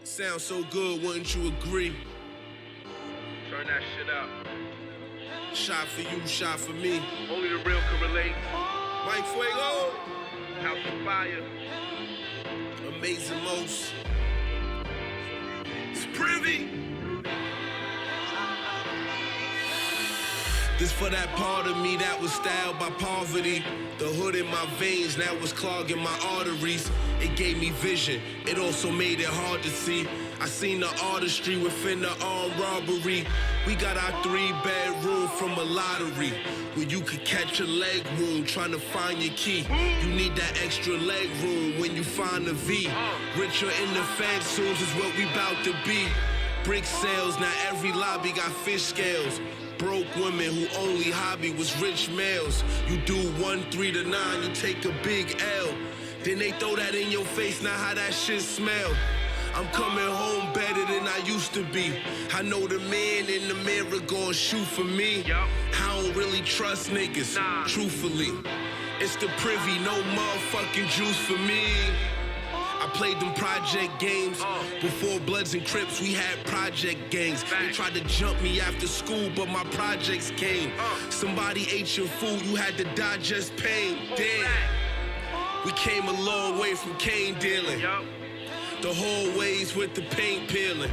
Sounds so good, wouldn't you agree? Turn that shit up. Shot for you, shot for me. Only the real can relate. Mike Fuego. House of Fire. Amazing Most. It's privy. This for that part of me that was styled by poverty. The hood in my veins that was clogging my arteries. It gave me vision, it also made it hard to see. I seen the artistry within the armed robbery. We got our 3-bedroom from a lottery, where you could catch a leg wound trying to find your key. You need that extra leg room when you find the V. Richer in the Fed soon is what we bout to be. Brick sales, now every lobby got fish scales. Broke women who only hobby was rich males. You do 1 3 to 9, you take a big L. Then they throw that in your face, now how that shit smell. I'm coming home better than I used to be. I know the man in the mirror gon' shoot for me. I don't really trust niggas, truthfully. It's the privy, no motherfucking juice for me. I played them project games. Before Bloods and Crips, we had project gangs. They tried to jump me after school, but my projects came. Somebody ate your food, you had to digest pain. Damn. We came a long way from cane dealing. The hallways with the paint peeling.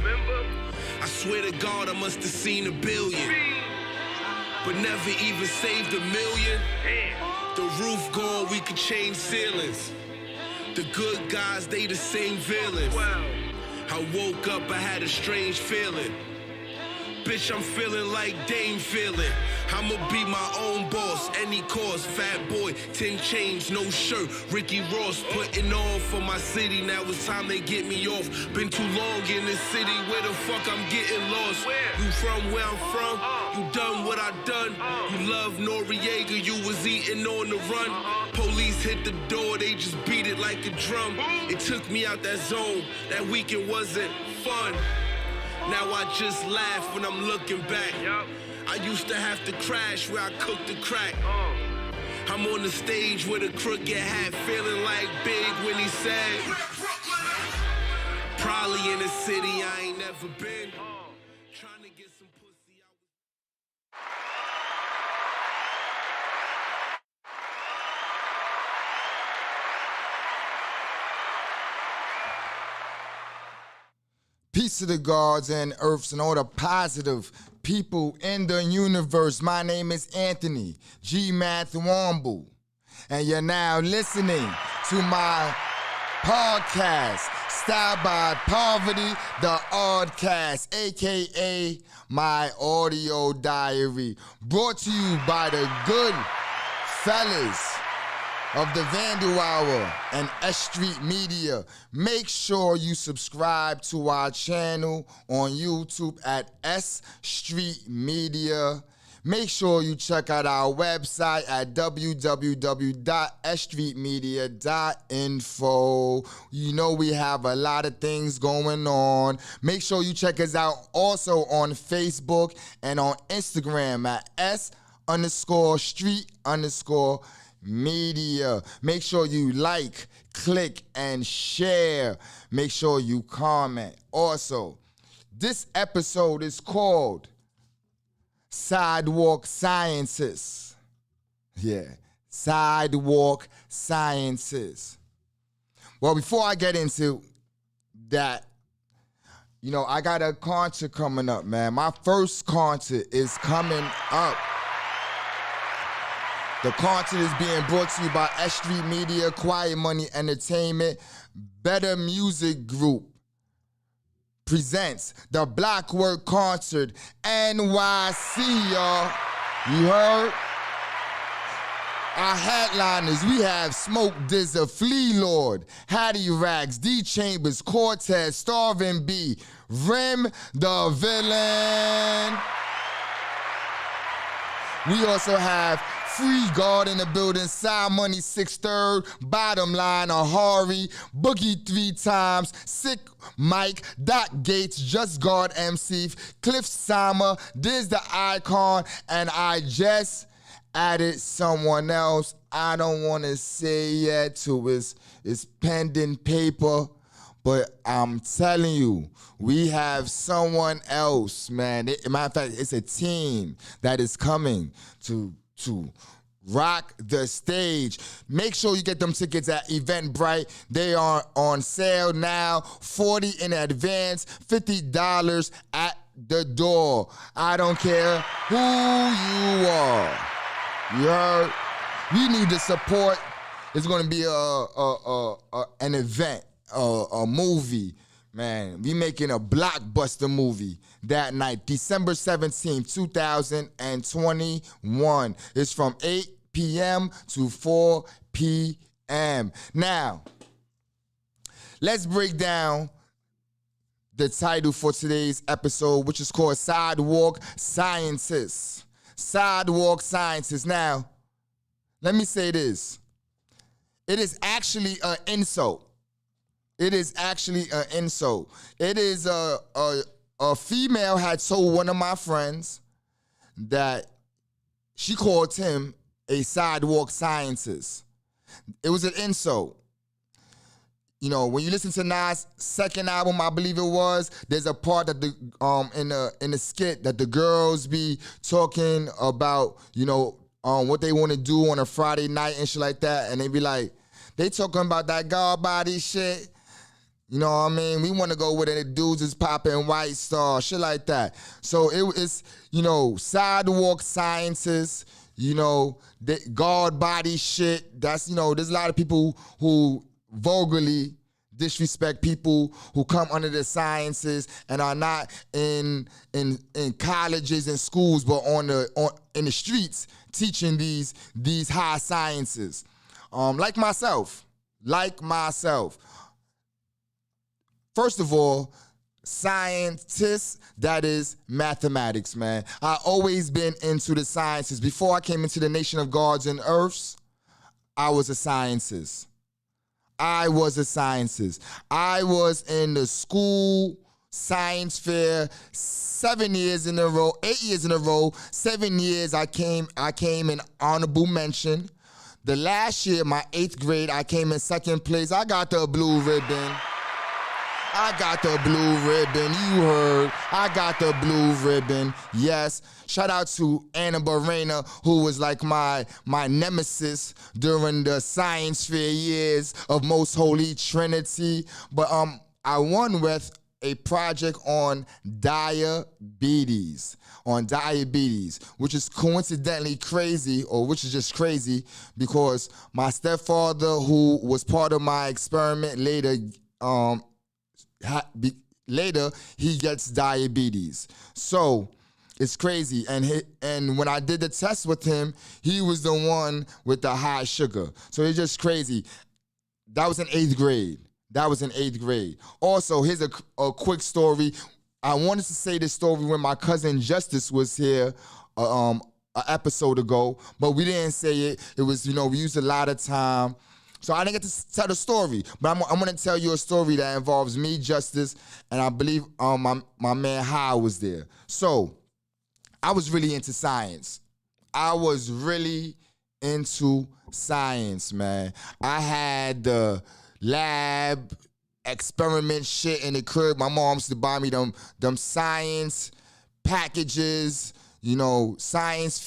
I swear to God, I must have seen a billion, but never even saved $1 million. The roof gone, we could change ceilings. The good guys, they the same villains. I woke up, I had a strange feeling. Bitch, I'm feeling like Dame feeling. I'ma be my own boss, any cost. Fat boy, 10 chains, no shirt. Ricky Ross putting on for my city. Now it's time they get me off. Been too long in this city, where the fuck I'm getting lost? You from where I'm from? You done what I done? You love Noriega, you was eating on the run. Police hit the door, they just beat it like a drum. It took me out that zone, that weekend wasn't fun. Now I just laugh when I'm looking back. I used to have to crash where I cooked the crack. I'm on the stage with a crooked hat, feeling like Big when he said, probably in a city I ain't never been. Trying to get some pussy out. Peace to the gods and earths and all the positive people in the universe. My name is Anthony, GMATH WOMBLE, and you're now listening to my podcast, styled by poverty, the Oddcast, aka my audio diary, brought to you by the good fellas of the Vandal Hour and S.STREET Media. Make sure you subscribe to our channel on YouTube at S.STREET Media. Make sure you check out our website at www.sstreetmedia.info. You know we have a lot of things going on. Make sure you check us out also on Facebook and on Instagram at S_street_media. Make sure you like, click, and share. Make sure you comment. Also, this episode is called Sidewalk Sciences. Yeah, Sidewalk Sciences. Well, before I get into that, you know, I got a concert coming up, man. My first concert is coming up. The concert is being brought to you by S.STREET Media, Quiet Money Entertainment, Better Music Group presents the Blockwork Concert NYC, y'all. You heard? Our headliners, we have Smoke Dizza, Flea Lord, Hattie Rags, D Chambers, Cortez, Starvin B, Rim the Villain. We also have Free God in the building, Side Money 6/3, Bottom Line, Ahari, Boogie 3 times, Sick Mike, Doc Gates, Just God MC, Cliff Sama, Diz the Icon, and I just added someone else. I don't want to say yet to his pending paper, But I'm telling you, we have someone else, man. Matter of fact, it's a team that is coming to rock the stage. Make sure you get them tickets at Eventbrite. They are on sale now. $40 in advance, $50 at the door. I don't care who you are. You heard? We need the support. It's going to be an event, a movie. Man, we making a blockbuster movie that night, December 17th, 2021. It's from 8 p.m. to 4 p.m. Now, let's break down the title for today's episode, which is called Sidewalk Scientists. Sidewalk Scientists. Now, let me say this. It is actually an insult. It is actually an insult. It is a female had told one of my friends that she called him a sidewalk scientist. It was an insult. You know, when you listen to Nas' second album, I believe it was, there's a part that the in the skit that the girls be talking about, you know, what they want to do on a Friday night and shit like that, and they be like, they talking about that God body shit. You know what I mean? We want to go where the dudes is popping White Star, shit like that. So it's, you know, sidewalk scientists, you know, God body shit. That's, you know, there's a lot of people who vulgarly disrespect people who come under the sciences and are not in colleges and schools, but in the streets teaching these high sciences. Like myself. First of all, scientists, that is mathematics, man. I always been into the sciences. Before I came into the nation of gods and earths, I was a scientist. I was in the school science fair 7 years in a row, 8 years in a row. 7 years I came in honorable mention. The last year, my 8th grade, I came in second place. I got the blue ribbon. You heard. I got the blue ribbon. Yes. Shout out to Anna Barrena, who was like my nemesis during the science fair years of Most Holy Trinity. But I won with a project on diabetes, which is coincidentally crazy, or which is just crazy, because my stepfather, who was part of my experiment, later he gets diabetes. So it's crazy. And when I did the test with him, he was the one with the high sugar. So it's just crazy. That was in 8th grade. Also, here's a quick story. I wanted to say this story when my cousin Justice was here an episode ago, but we didn't say it. It was, you know, we used a lot of time. So I didn't get to tell the story, but I'm going to tell you a story that involves me, Justice, and I believe my man High was there. So I was really into science. Man. I had the lab experiment shit in the crib. My mom used to buy me them science packages, you know, science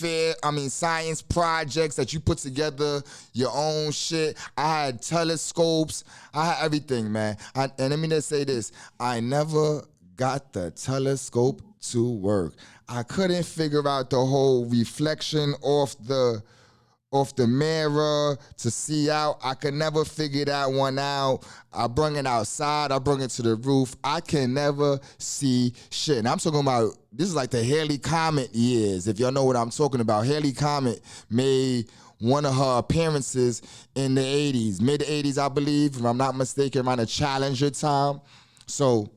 projects that you put together your own shit. I had telescopes. I had everything, man. And let me just say this. I never got the telescope to work. I couldn't figure out the whole reflection off the mirror to see out. I could never figure that one out. I brung it outside. I brung it to the roof. I can never see shit. And I'm talking about, this is like the Halley Comet years, if y'all know what I'm talking about. Halley Comet made one of her appearances in the 80s, mid-80s, I believe, if I'm not mistaken, around the Challenger time. So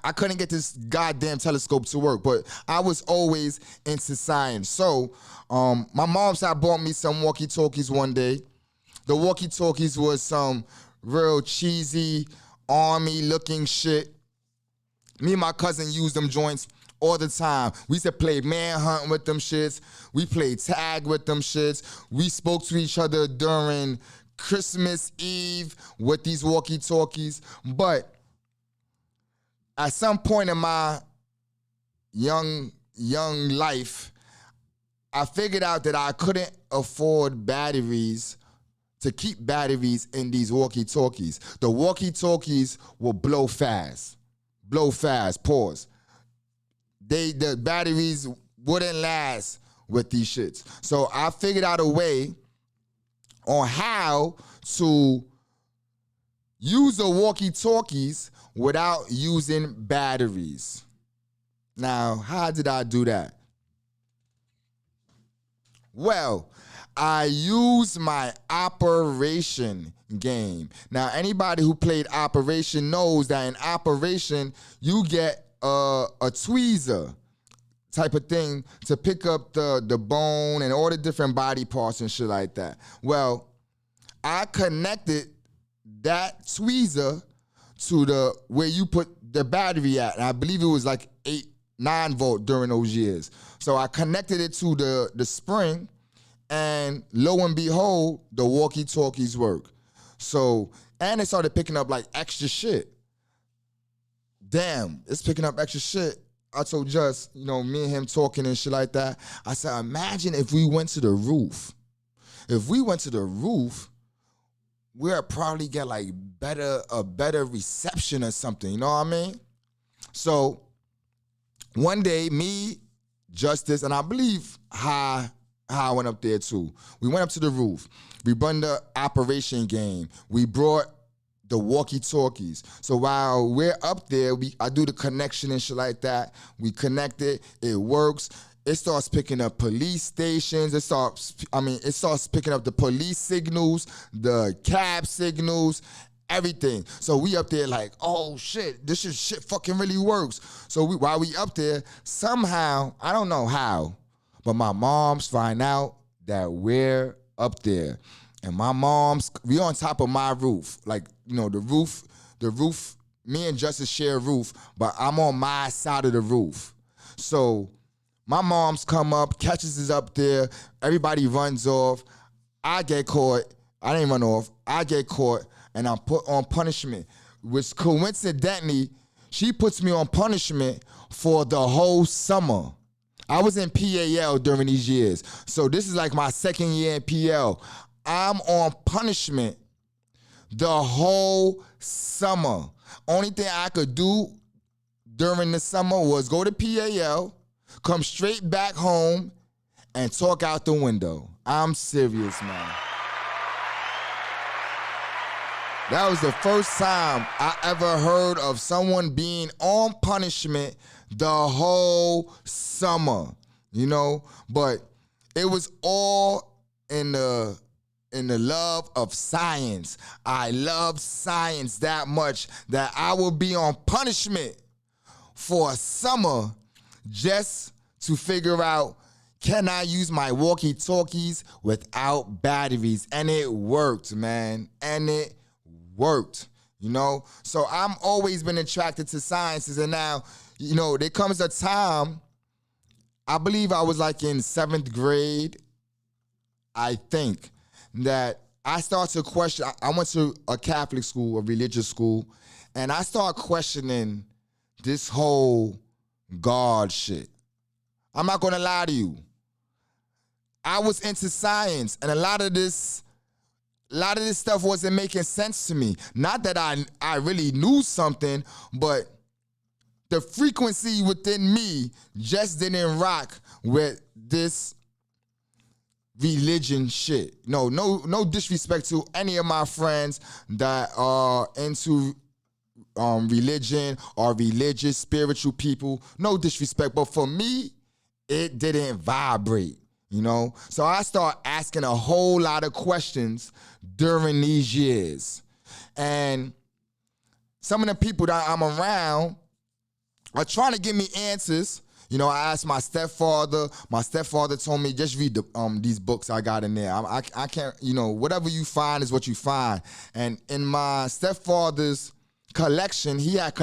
I couldn't get this goddamn telescope to work, but I was always into science. So my mom said I bought me some walkie-talkies one day. The walkie-talkies was some real cheesy army-looking shit. Me and my cousin used them joints all the time. We used to play manhunt with them shits. We played tag with them shits. We spoke to each other during Christmas Eve with these walkie-talkies, but at some point in my young life, I figured out that I couldn't afford batteries to keep batteries in these walkie-talkies. The walkie-talkies will blow fast. Blow fast, pause. The batteries wouldn't last with these shits. So I figured out a way on how to use the walkie-talkies without using batteries. Now, how did I do that? Well, I use my Operation game. Now, anybody who played Operation knows that in Operation, you get a tweezer type of thing to pick up the bone and all the different body parts and shit like that. Well, I connected that tweezer to the where you put the battery at. And I believe it was like 9 volt during those years. So I connected it to the spring, and lo and behold, the walkie-talkies work. So, and it started picking up like extra shit. Damn, it's picking up extra shit. I told Just, me and him talking and shit like that. I said, imagine if we went to the roof. If we went to the roof, we'll probably get like a better reception or something, you know what I mean? So one day, me, Justice, and I believe High went up there too. We went up to the roof. We run the Operation game. We brought the walkie-talkies. So while we're up there, I do the connection and shit like that. We connect it. It works. It starts picking up police stations. It starts picking up the police signals, the cab signals, everything. So we up there like, oh shit, this shit fucking really works. So while we up there, somehow, I don't know how, but my moms find out that we're up there. And my mom's, we on top of my roof. Like, the roof, me and Justice share a roof, but I'm on my side of the roof. So my mom's come up, catches us up there, everybody runs off. I get caught. I didn't run off. I get caught, and I'm put on punishment, which coincidentally, she puts me on punishment for the whole summer. I was in PAL during these years. So this is like my second year in PL. I'm on punishment the whole summer. Only thing I could do during the summer was go to PAL, come straight back home, and talk out the window. I'm serious, man. That was the first time I ever heard of someone being on punishment the whole summer, But it was all in the love of science. I love science that much that I will be on punishment for a summer just to figure out, can I use my walkie-talkies without batteries? And it worked, man. And it worked, So I'm always been attracted to sciences. And now, there comes a time, I believe I was like in 7th grade, I think, that I start to question. I went to a Catholic school, a religious school, and I start questioning this whole God shit. I'm not gonna lie to you. I was into science, and a lot of this stuff wasn't making sense to me. Not that I really knew something, but the frequency within me just didn't rock with this religion shit. No disrespect to any of my friends that are into religion or religious, spiritual people. No disrespect, but for me, it didn't vibrate, So I start asking a whole lot of questions during these years. And some of the people that I'm around are trying to give me answers. I asked my stepfather. My stepfather told me, just read these books I got in there. I can't, whatever you find is what you find. And in my stepfather's collection, he had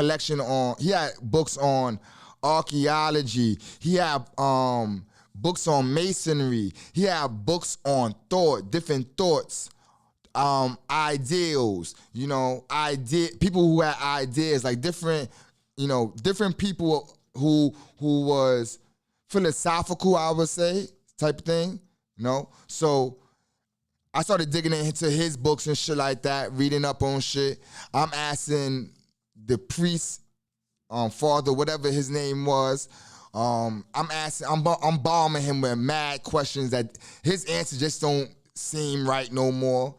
books on archaeology. He had books on masonry. He had books on different thoughts ideals, people who had ideas, like different people who was philosophical, I would say, type of thing, So I started digging into his books and shit like that, reading up on shit. I'm asking the priest, father, whatever his name was, I'm bombing him with mad questions that his answers just don't seem right no more.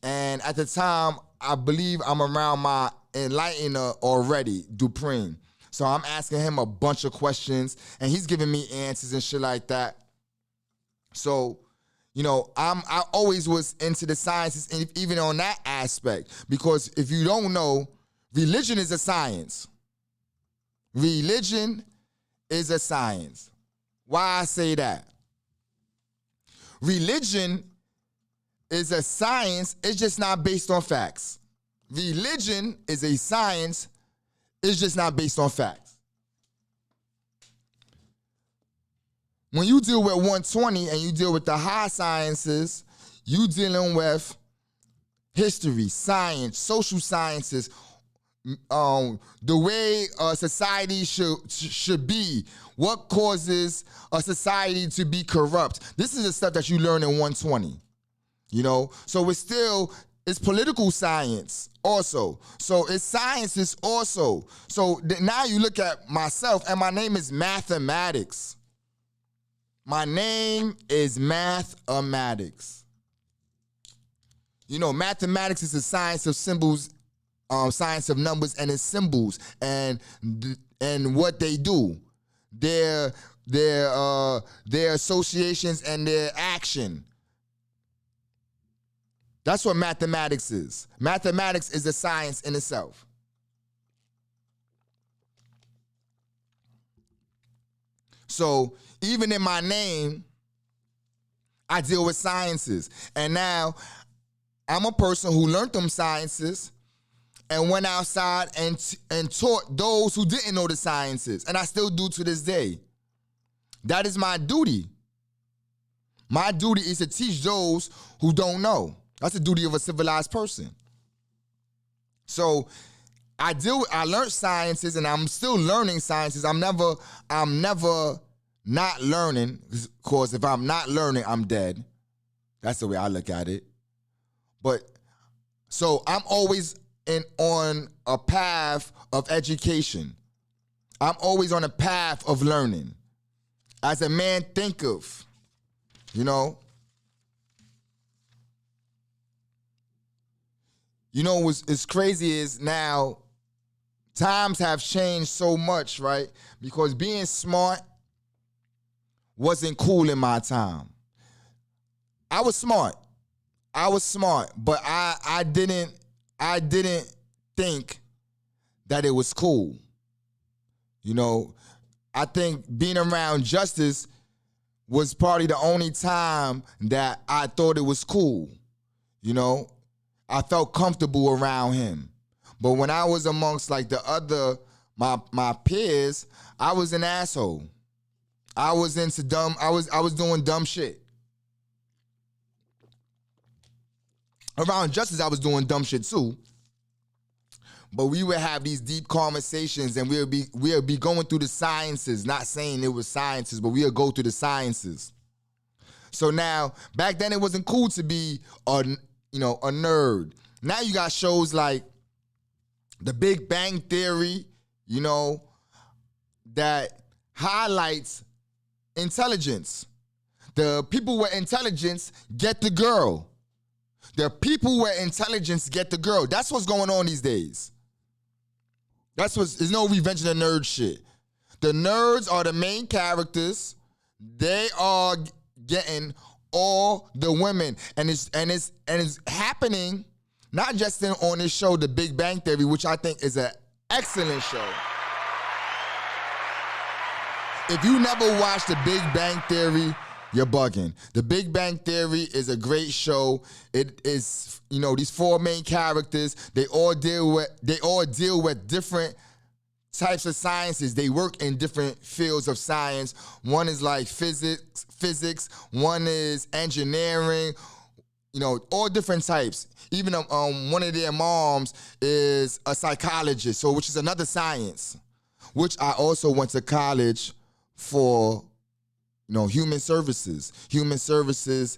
And at the time, I believe I'm around my enlightener already, Dupreme. So I'm asking him a bunch of questions, and he's giving me answers and shit like that. So, I always was into the sciences, and even on that aspect, because if you don't know, religion is a science. Religion is a science. Why I say that? Religion is a science, it's just not based on facts. Religion is a science, it's just not based on facts. When you deal with 120 and you deal with the high sciences, you dealing with history, science, social sciences, the way a society should be, what causes a society to be corrupt. This is the stuff that you learn in 120. So it's political science also. So it's sciences also. So now you look at myself, and my name is mathematics. My name is mathematics. Mathematics is the science of symbols, science of numbers, and its symbols, and what they do, their associations and their action. That's what mathematics is. Mathematics is a science in itself. So even in my name, I deal with sciences. And now I'm a person who learned them sciences and went outside and taught those who didn't know the sciences. And I still do to this day. That is my duty. My duty is to teach those who don't know. That's the duty of a civilized person. So I learned sciences, and I'm still learning sciences. I'm never not learning, because if I'm not learning, I'm dead. That's the way I look at it. But so I'm always on a path of education. I'm always on a path of learning. As a man thinketh, what's crazy is now times have changed so much, right? Because being smart wasn't cool in my time. I was smart, but I didn't think that it was cool. I think being around Justice was probably the only time that I thought it was cool. I felt comfortable around him. But when I was amongst like the other, my peers, I was an asshole. I was into I was doing dumb shit. Around Justice, I was doing dumb shit too. But we would have these deep conversations, and we'll be going through the sciences, not saying it was sciences, but we'll go through the sciences. So now, back then it wasn't cool to be a nerd. Now you got shows like The Big Bang Theory, that highlights intelligence. The people with intelligence get the girl. The people with intelligence get the girl. That's what's going on these days. There's no Revenge of the Nerd shit. The nerds are the main characters. They are getting all the women, and it's happening not just on this show, The Big Bang Theory, which I think is an excellent show. If you never watched The Big Bang Theory, you're bugging. The Big Bang Theory is a great show. It is, these four main characters, they all deal with different types of sciences. They work in different fields of science. One is like physics, one is engineering, all different types. Even one of their moms is a psychologist, so which is another science, which I also went to college for, human services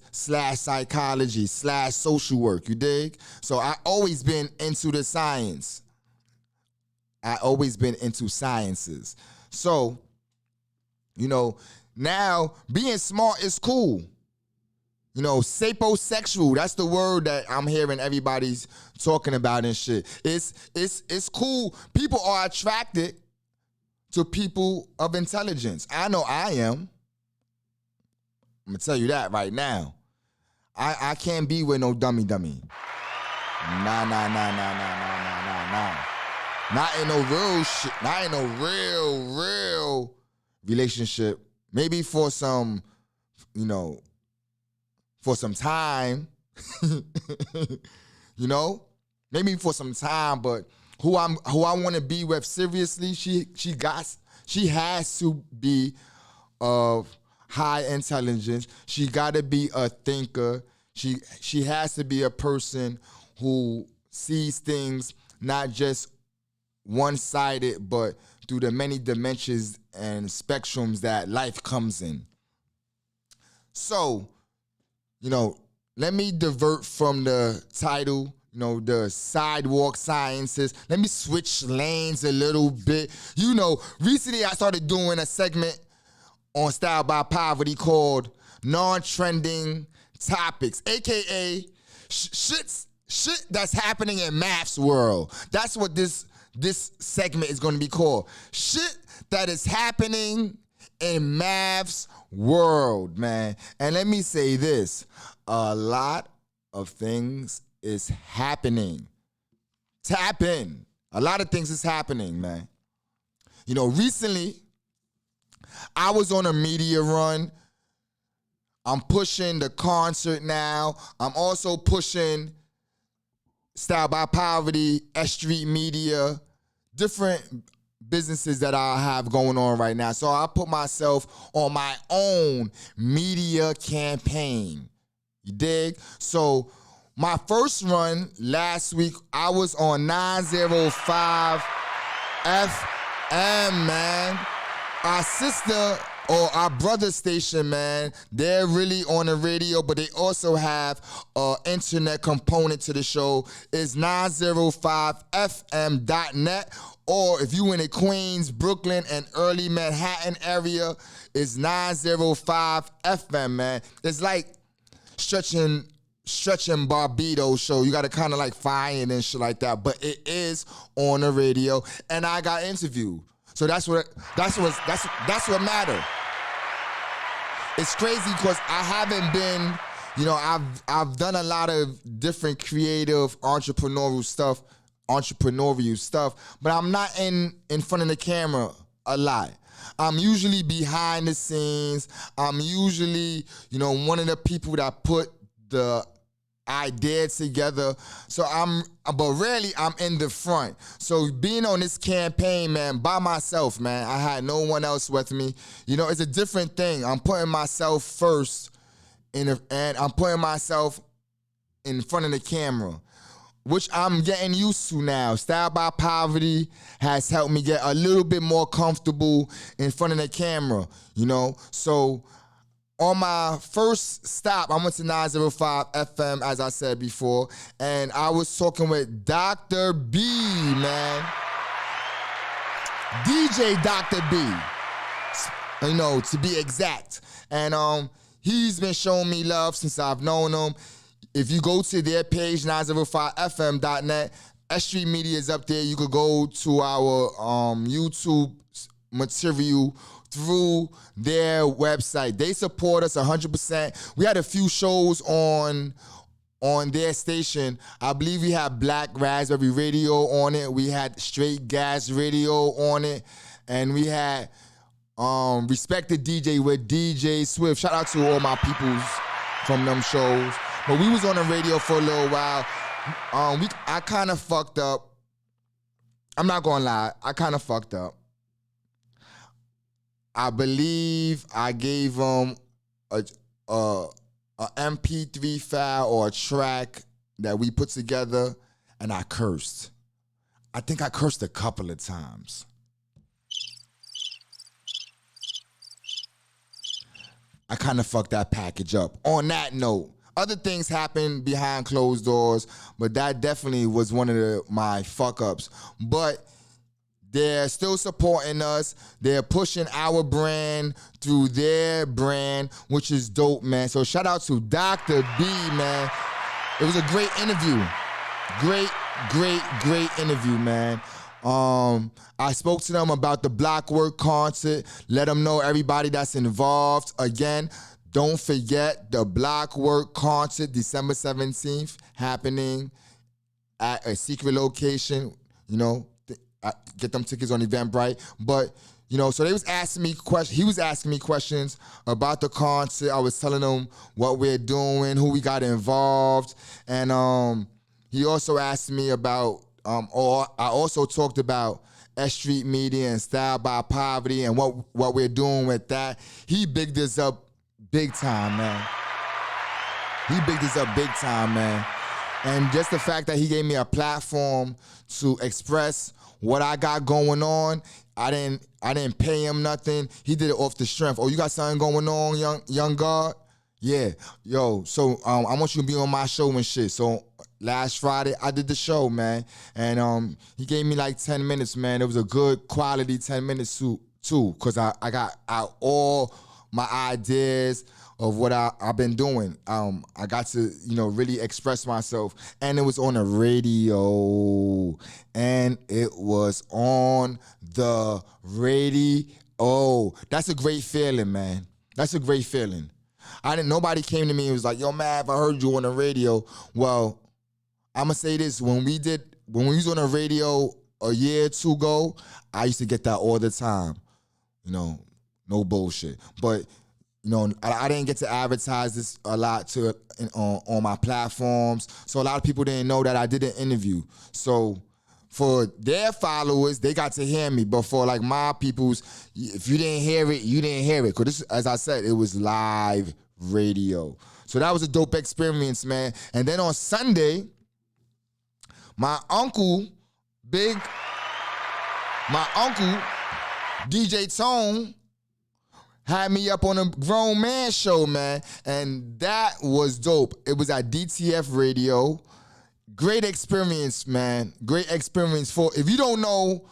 / psychology / social work, you dig? So I always been into the science. I always been into sciences. So, now being smart is cool. Sapiosexual, that's the word that I'm hearing everybody's talking about and shit. It's cool. People are attracted to people of intelligence. I know I am. I'm gonna tell you that right now. I can't be with no dummy. Nah. Not in no real shit. Not in no real relationship. Maybe for some, for some time. Maybe for some time, but who I want to be with seriously, she has to be of high intelligence. She got to be a thinker. She has to be a person who sees things not just one-sided, but through the many dimensions and spectrums that life comes in. So, let me divert from the title, the sidewalk sciences. Let me switch lanes a little bit. Recently I started doing a segment on Style by Poverty called Non-Trending Topics, aka shit that's happening in math's world. That's what this segment is going to be called. Shit that is happening in math's world, man. And let me say this, a lot of things is happening. Tap in. A lot of things is happening, man. Recently, I was on a media run. I'm pushing the concert now. I'm also pushing Style by Poverty, S.STREET Media, different businesses that I have going on right now. So I put myself on my own media campaign. You dig? So my first run last week, I was on 905 FM, man. Our sister or our brother station, man, they're really on the radio, but they also have an internet component to the show. It's 905fm.net, or if you in the Queens, Brooklyn, and early Manhattan area, it's 905 FM, man. It's like stretching Barbados show. You gotta kind of like find it and shit like that, but it is on the radio, and I got interviewed. So that's what matters. It's crazy because I haven't been, I've done a lot of different creative entrepreneurial stuff, but I'm not in front of the camera a lot. I'm usually behind the scenes. I'm usually, one of the people that put the idea together. But rarely I'm in the front. So being on this campaign, man, by myself, man, I had no one else with me. It's a different thing. I'm putting myself first, and I'm putting myself in front of the camera, which I'm getting used to now. Style by Poverty has helped me get a little bit more comfortable in front of the camera, So on my first stop, I went to 905 FM, as I said before, and I was talking with Dr. B, man. DJ Dr. B, to be exact. And he's been showing me love since I've known him. If you go to their page, 905fm.net, S.STREET Media is up there. You could go to our YouTube material through their website. They support us 100%. We had a few shows on their station. I believe we had Black Raspberry Radio on it. We had Straight Gas Radio on it. And we had Respected DJ with DJ Swift. Shout out to all my peoples from them shows. But we was on the radio for a little while. I kind of fucked up. I'm not gonna lie. I kind of fucked up. I believe I gave them a a MP3 file or a track that we put together, and I cursed. I think I cursed a couple of times. I kind of fucked that package up. On that note, other things happened behind closed doors, but that definitely was one of my fuck-ups. But they're still supporting us. They're pushing our brand through their brand, which is dope, man. So shout out to Dr. B, man. It was a great interview. Great interview, man. I spoke to them about the Blockwork concert. Let them know everybody that's involved. Again, don't forget the Blockwork concert, December 17th, happening at a secret location. You know, get them tickets on Eventbrite. But, you know, so they was asking me questions. He was asking me questions about the concert. I was telling him what we're doing, who we got involved. And he also asked me about, or I also talked about S.STREET Media and Style by Poverty and what we're doing with that. He bigged this up big time, man. And just the fact that he gave me a platform to express what I got going on, I didn't pay him nothing. He did it off the strength. Oh, you got something going on, young God? Yeah, yo. So I want you to be on my show and shit. So last Friday I did the show, man, and he gave me like 10 minutes, man. It was a good quality 10 minutes too, cause I got out all my ideas of what I've been doing. I got to, you know, really express myself, and it was on the radio, That's a great feeling, man. That's a great feeling. Nobody came to me and was like, yo, Mav, I heard you on the radio. Well, I'ma say this, when we was on the radio a year or two ago, I used to get that all the time. You know, no bullshit. But, you know, I didn't get to advertise this a lot on my platforms. So a lot of people didn't know that I did an interview. So for their followers, they got to hear me. But for like my peoples, if you didn't hear it, you didn't hear it. Because this, as I said, it was live radio. So that was a dope experience, man. And then on Sunday, my uncle, DJ Tone, had me up on a grown man show, man. And that was dope. It was at DTF Radio. Great experience, man. Great experience. If you don't know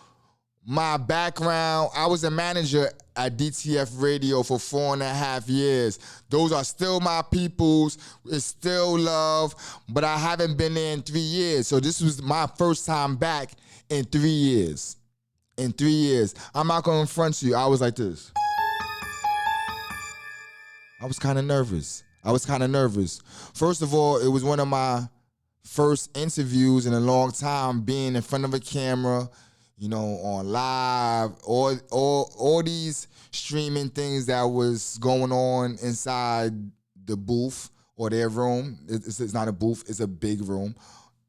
my background, I was a manager at DTF Radio for 4.5 years. Those are still my peoples. It's still love, but I haven't been there in 3 years. So this was my first time back in 3 years. In 3 years. I'm not going to front you. I was like this. I was kind of nervous. First of all, it was one of my first interviews in a long time, being in front of a camera, you know, on live, all these streaming things that was going on inside the booth or their room. It's not a booth, it's a big room,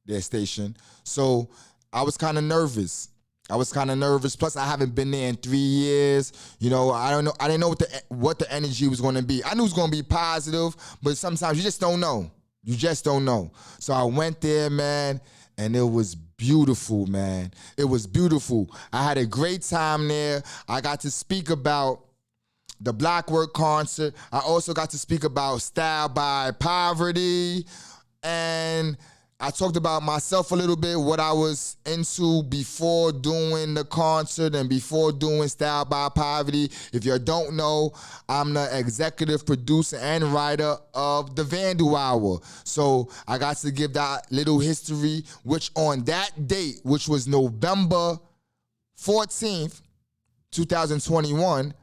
their station. So I was kind of nervous. Plus, I haven't been there in 3 years. You know, I didn't know what the energy was going to be. I knew it was going to be positive, but sometimes you just don't know. So I went there, man, and it was beautiful, man. It was beautiful. I had a great time there. I got to speak about the Blockwork concert. I also got to speak about Style by Poverty, and I talked about myself a little bit, what I was into before doing the concert and before doing Style by Poverty. If you don't know, I'm the executive producer and writer of the VANDAL Hour. So I got to give that little history, which on that date, which was November 14th, 2021,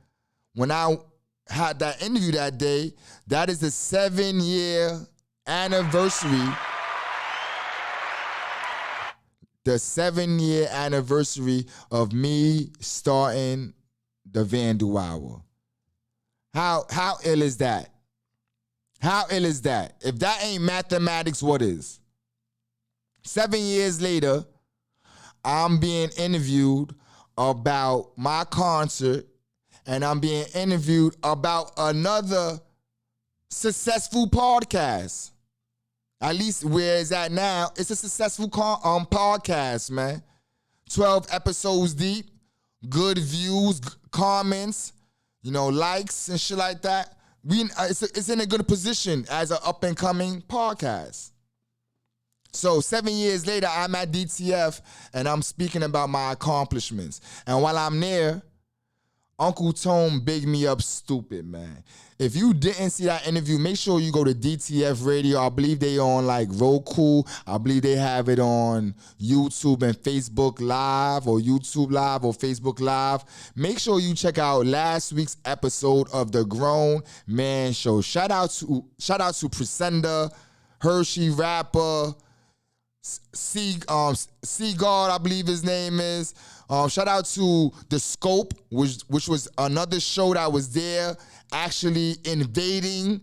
when I had that interview that day, that is the 7-year anniversary. The 7-year anniversary of me starting the VANDAL Hour. How ill is that? How ill is that? If that ain't mathematics, what is? 7 years later, I'm being interviewed about my concert, and I'm being interviewed about another successful podcast. At least where it's at now, it's a successful podcast, man. 12 episodes deep, good views, comments, likes and shit like that. It's in a good position as an up-and-coming podcast. So 7 years later, I'm at DTF, and I'm speaking about my accomplishments. And while I'm there, Uncle Tone bigged me up stupid, man. If you didn't see that interview, make sure you go to DTF Radio. I believe they on like Roku. I believe they have it on YouTube and Facebook Live, or YouTube Live or Facebook Live. Make sure you check out last week's episode of The Grown Man Show. Shout out to Presenda, Hershey Rapper, Seaguard, I believe his name is. Shout out to The Scope, which was another show that was there, actually invading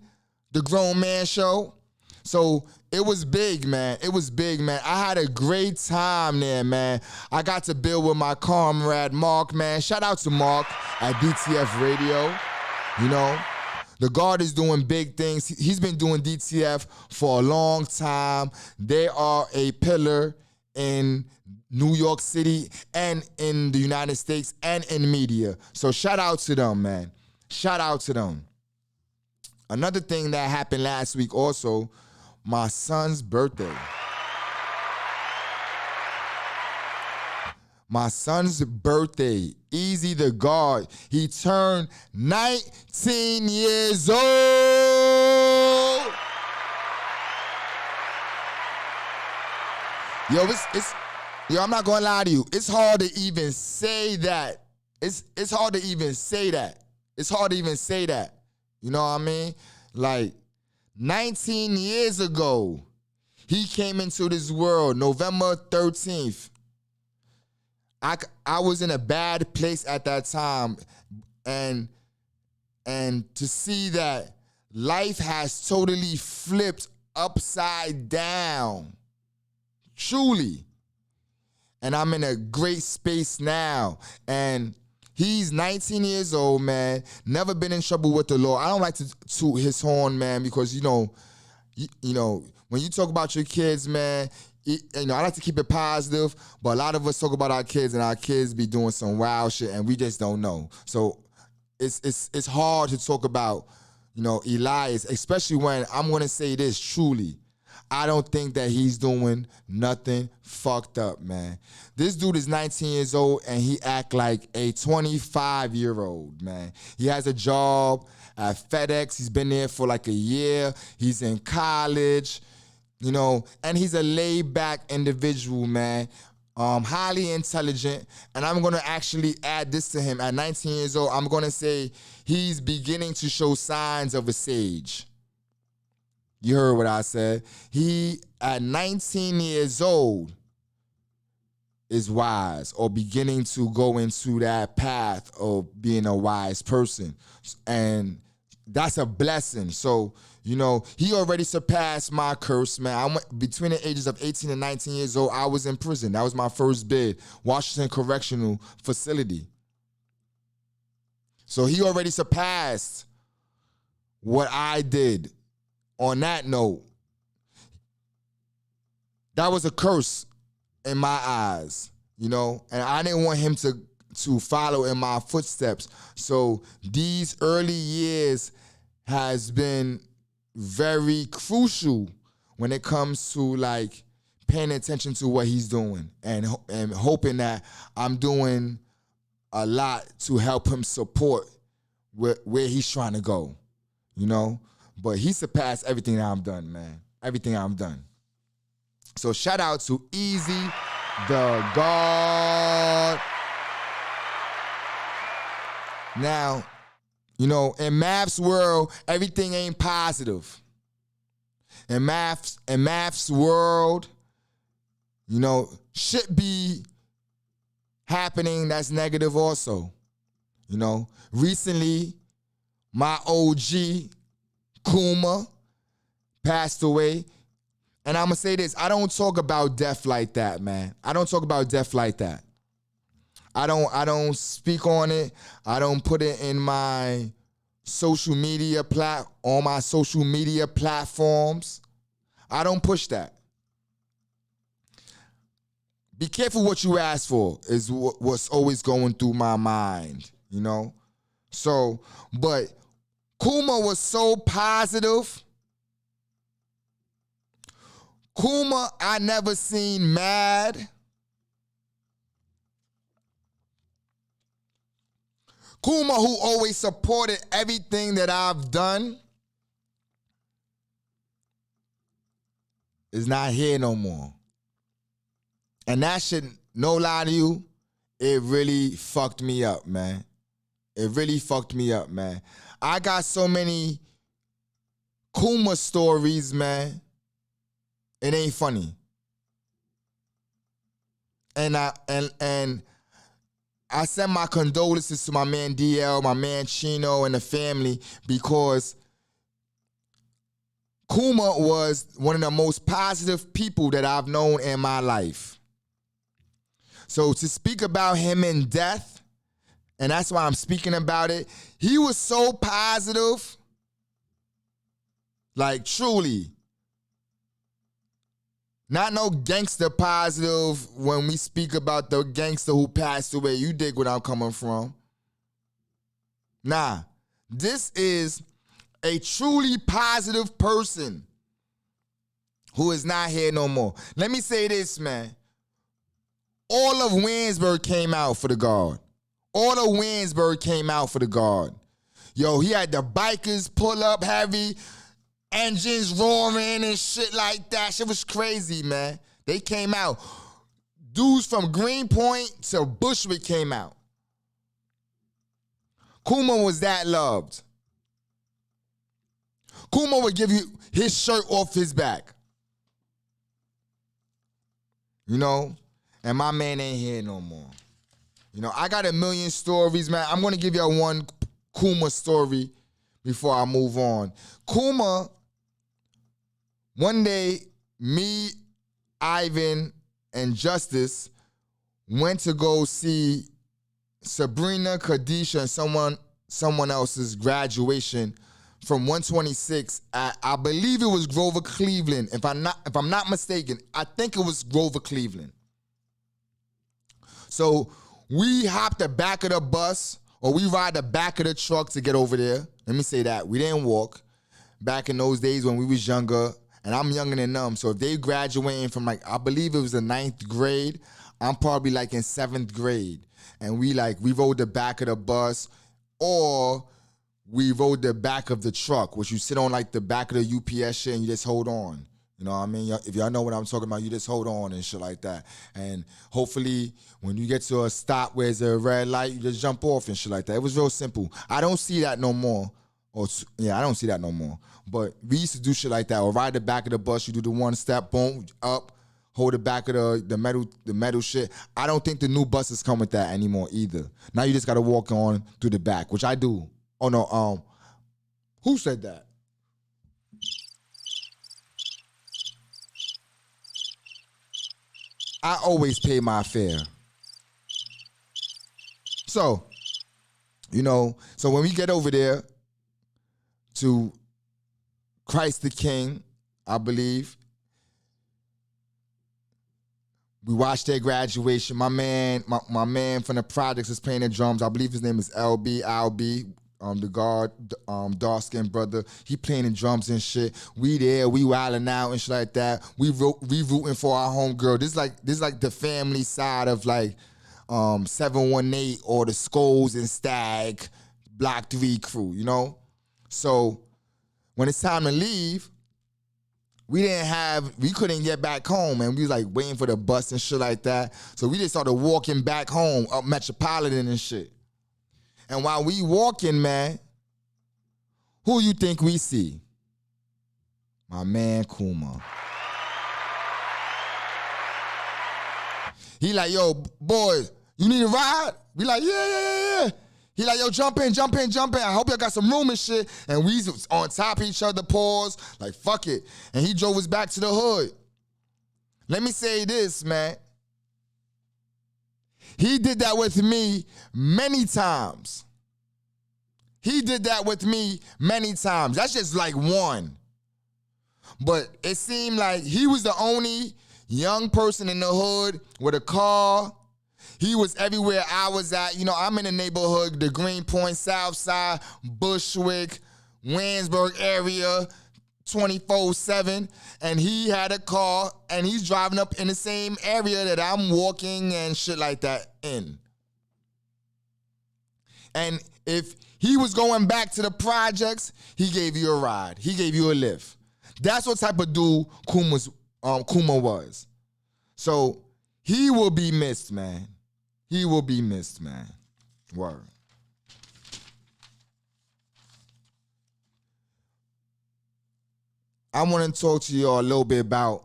The Grown Man Show. So it was big, man. I had a great time there, man. I got to build with my comrade Mark, man. Shout out to Mark at DTF Radio. The God is doing big things. He's been doing DTF for a long time. They are a pillar in New York City and in the United States and in media. So shout out to them, man. Shout out to them. Another thing that happened last week also, my son's birthday. My son's birthday, Easy the God, he turned 19 years old. Yo, I'm not gonna lie to you. It's hard to even say that. It's hard to even say that. You know what I mean? Like, 19 years ago, he came into this world, November 13th. I was in a bad place at that time, and to see that life has totally flipped upside down, truly. And I'm in a great space now, and he's 19 years old, man, never been in trouble with the law. I don't like to toot his horn, man, because, when you talk about your kids, man, I like to keep it positive, but a lot of us talk about our kids, and our kids be doing some wild shit, and we just don't know. So it's hard to talk about, Elias, especially when I'm going to say this truly. I don't think that he's doing nothing fucked up, man. This dude is 19 years old, and he act like a 25-year-old, man. He has a job at FedEx. He's been there for like a year. He's in college. And he's a laid-back individual, man, highly intelligent, and I'm going to actually add this to him. At 19 years old, I'm going to say he's beginning to show signs of a sage. You heard what I said. He, at 19 years old, is wise, or beginning to go into that path of being a wise person, and that's a blessing. So, he already surpassed my curse, man. I went between the ages of 18 and 19 years old. I was in prison. That was my first bid, Washington Correctional Facility. So he already surpassed what I did. On that note, that was a curse in my eyes, and I didn't want him to follow in my footsteps. So these early years has been very crucial when it comes to like paying attention to what he's doing and hoping that I'm doing a lot to help him support where he's trying to go, But he surpassed everything that I've done, man. Everything I've done. So shout out to Easy the God. Now, in math's world, everything ain't positive. In math's world, shit be happening that's negative also. Recently, my OG, Kuma, passed away. And I'm going to say this, I don't talk about death like that, man. I don't talk about death like that. I don't speak on it. I don't put it in my on my social media platforms. I don't push that. Be careful what you ask for is what's always going through my mind, you know? So, but Kuma was so positive. Kuma, I never seen mad. Kuma, who always supported everything that I've done, is not here no more. And that shit, no lie to you, it really fucked me up, man. It really fucked me up, man. I got so many Kuma stories, man. It ain't funny. And I send my condolences to my man DL, my man Chino, and the family, because Kuma was one of the most positive people that I've known in my life. So to speak about him in death, and that's why I'm speaking about it, he was so positive, like truly. Not no gangster positive when we speak about the gangster who passed away. You dig what I'm coming from. Nah, this is a truly positive person who is not here no more. Let me say this, man. All of Winsburg came out for the guard. All of Winsburg came out for the guard. Yo, he had the bikers pull up heavy, engines roaring and shit like that. Shit was crazy, man. They came out. Dudes from Greenpoint to Bushwick came out. Kuma was that loved. Kuma would give you his shirt off his back. You know? And my man ain't here no more. You know, I got a million stories, man. I'm going to give y'all one Kuma story before I move on. Kuma, one day, me, Ivan, and Justice went to go see Sabrina, Khadisha, and someone else's graduation from 126 at, I believe it was Grover Cleveland. If I'm not mistaken, I think it was Grover Cleveland. So we hop the back of the bus, or we ride the back of the truck to get over there. Let me say that. We didn't walk. Back in those days when we was younger, and I'm younger than them, so if they graduating from, like, I believe it was the 9th grade, I'm probably like in 7th grade. And we rode the back of the bus, or we rode the back of the truck, which you sit on like the back of the UPS shit and you just hold on. You know what I mean? If y'all know what I'm talking about, you just hold on and shit like that. And hopefully, when you get to a stop where there's a red light, you just jump off and shit like that. It was real simple. I don't see that no more. I don't see that no more. But we used to do shit like that. Or ride the back of the bus, you do the one step, boom, up, hold the back of the metal shit. I don't think the new buses come with that anymore either. Now you just gotta walk on through the back, which I do. Oh no, who said that? I always pay my fare. So, so when we get over there to Christ the King, I believe, we watched their graduation. My man from the projects is playing the drums. I believe his name is LB, the guard, dark-skinned brother. He playing the drums and shit. We there, we wilding out and shit like that. We rooting for our homegirl. This is like the family side of 718 or the Skulls and Stag Block 3 crew, you know? So when it's time to leave, we couldn't get back home, and we was waiting for the bus and shit like that. So we just started walking back home up Metropolitan and shit. And while we walking, man, who you think we see? My man Kuma. He like, yo, boys, you need a ride? We like, yeah. He like, yo, jump in. I hope y'all got some room and shit. And we on top of each other, pause, like, fuck it. And he drove us back to the hood. Let me say this, man. He did that with me many times. He did that with me many times. That's just like one. But it seemed like he was the only young person in the hood with a car. He was everywhere I was at. You know, I'm in the neighborhood, the Greenpoint, Southside, Bushwick, Williamsburg area, 24/7. And he had a car, and he's driving up in the same area that I'm walking and shit like that in. And if he was going back to the projects, he gave you a ride. He gave you a lift. That's what type of dude Kuma was. So he will be missed, man. He will be missed, man. Word. I want to talk to y'all a little bit about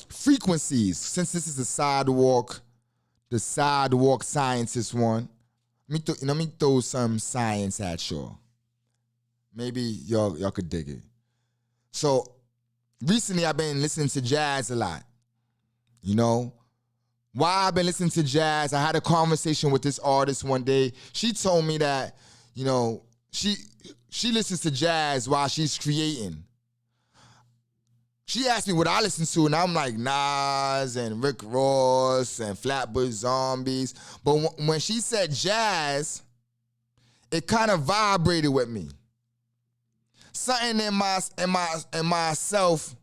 frequencies. Since this is the sidewalk scientist one, let me throw some science at y'all. Maybe y'all could dig it. So recently I've been listening to jazz a lot. You know, why I've been listening to jazz, I had a conversation with this artist one day. She told me that, you know, she listens to jazz while she's creating. She asked me what I listen to, and I'm like Nas and Rick Ross and Flatbush Zombies. But when she said jazz, it kind of vibrated with me. Something in myself,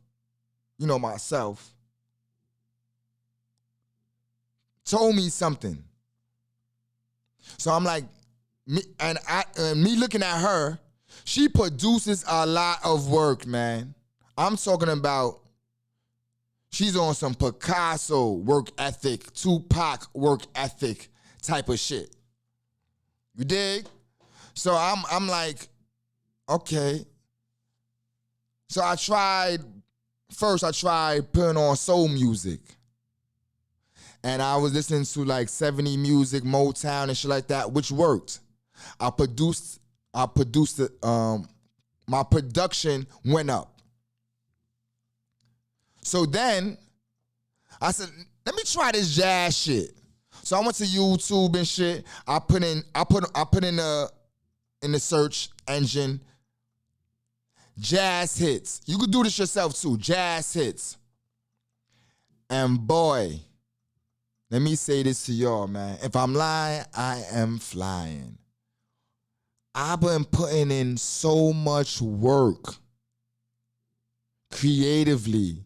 you know, myself, told me something. So I'm like, me looking at her, she produces a lot of work, man. I'm talking about, she's on some Picasso work ethic, Tupac work ethic type of shit. You dig? So I'm like, okay. So I tried putting on soul music. And I was listening to like 70 music, Motown and shit like that, which worked. I produced it, my production went up. So then I said, let me try this jazz shit. So I went to YouTube and shit. I put in the search engine jazz hits. You could do this yourself too, jazz hits. And boy, let me say this to y'all, man. If I'm lying, I am flying. I've been putting in so much work creatively,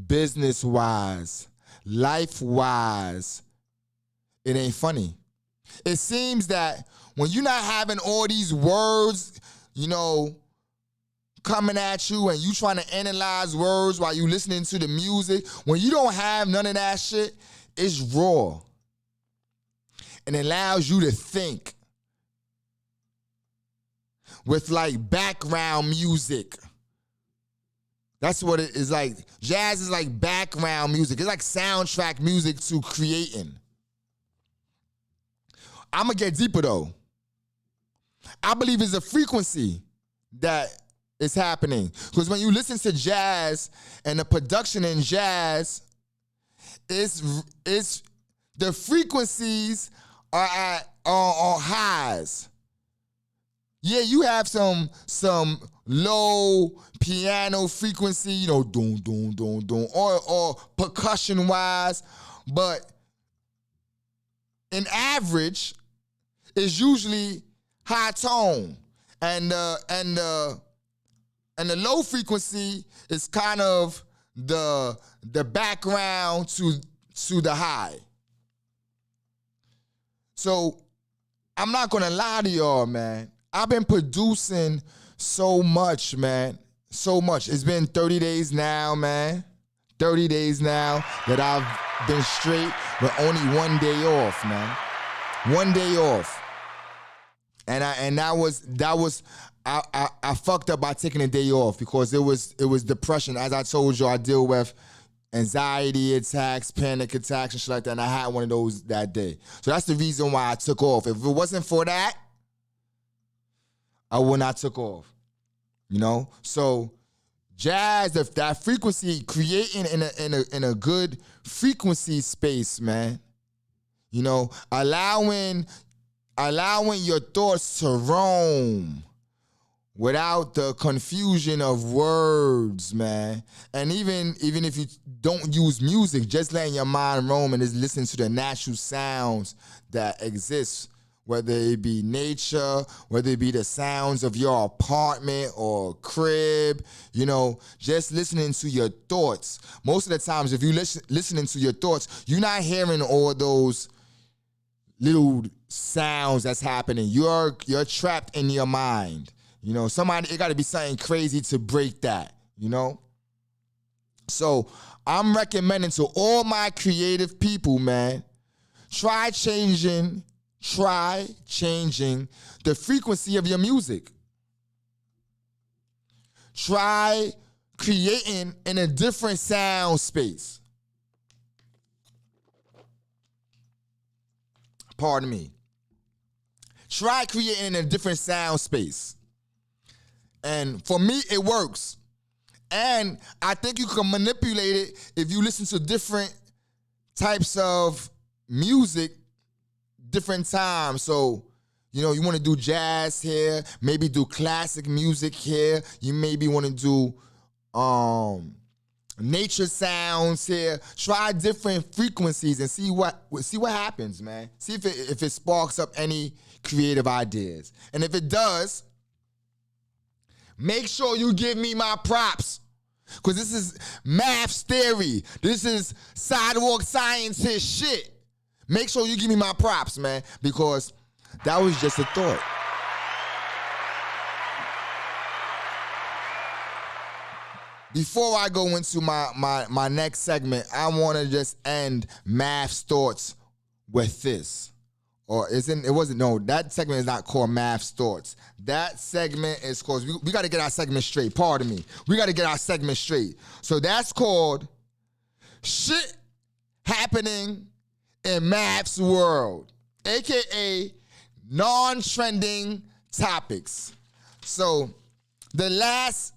business-wise, life-wise. It ain't funny. It seems that when you're not having all these words, you know, coming at you and you trying to analyze words while you listening to the music, when you don't have none of that shit, it's raw. And it allows you to think with like background music. That's what it is like. Jazz is like background music. It's like soundtrack music to creating. I'm going to get deeper though. I believe it's a frequency that is happening. Because when you listen to jazz and the production in jazz, it's the frequencies are on highs. Yeah, you have some low piano frequency, you know, doom, doom, doom, doom, or percussion wise, but in average, it's usually high tone, and the low frequency is kind of the background to the high. So I'm not gonna lie to y'all, man. I've been producing so much, man. So much. It's been 30 days now, man. 30 days now that I've been straight with only 1 day off, man. 1 day off. And I fucked up by taking a day off because it was depression. As I told you, I deal with anxiety attacks, panic attacks, and shit like that. And I had one of those that day. So that's the reason why I took off. If it wasn't for that, I would not took off. You know? So jazz, that frequency, creating in a good frequency space, man. You know, allowing allowing your thoughts to roam without the confusion of words, man. And even if you don't use music, just letting your mind roam and just listen to the natural sounds that exist, whether it be nature, whether it be the sounds of your apartment or crib, just listening to your thoughts. Most of the times, if you're listening to your thoughts, you're not hearing all those little sounds that's happening. You're trapped in your mind. It got to be something crazy to break that, So I'm recommending to all my creative people, man, try changing the frequency of your music. Try creating in a different sound space. Pardon me. Try creating in a different sound space. And for me, it works. And I think you can manipulate it if you listen to different types of music, different times. So, you want to do jazz here, maybe do classic music here. You maybe want to do nature sounds here. Try different frequencies and see what happens, man. See if it sparks up any creative ideas. And if it does, make sure you give me my props. Because this is math theory. This is sidewalk scientist shit. Make sure you give me my props, man, because that was just a thought. Before I go into my next segment, I want to just end Math's thoughts with this. That segment is not called Math's Thoughts. That segment is called, we got to get our segment straight, pardon me. We got to get our segment straight. So that's called Shit Happening in Math's World, AKA non-trending topics. So the last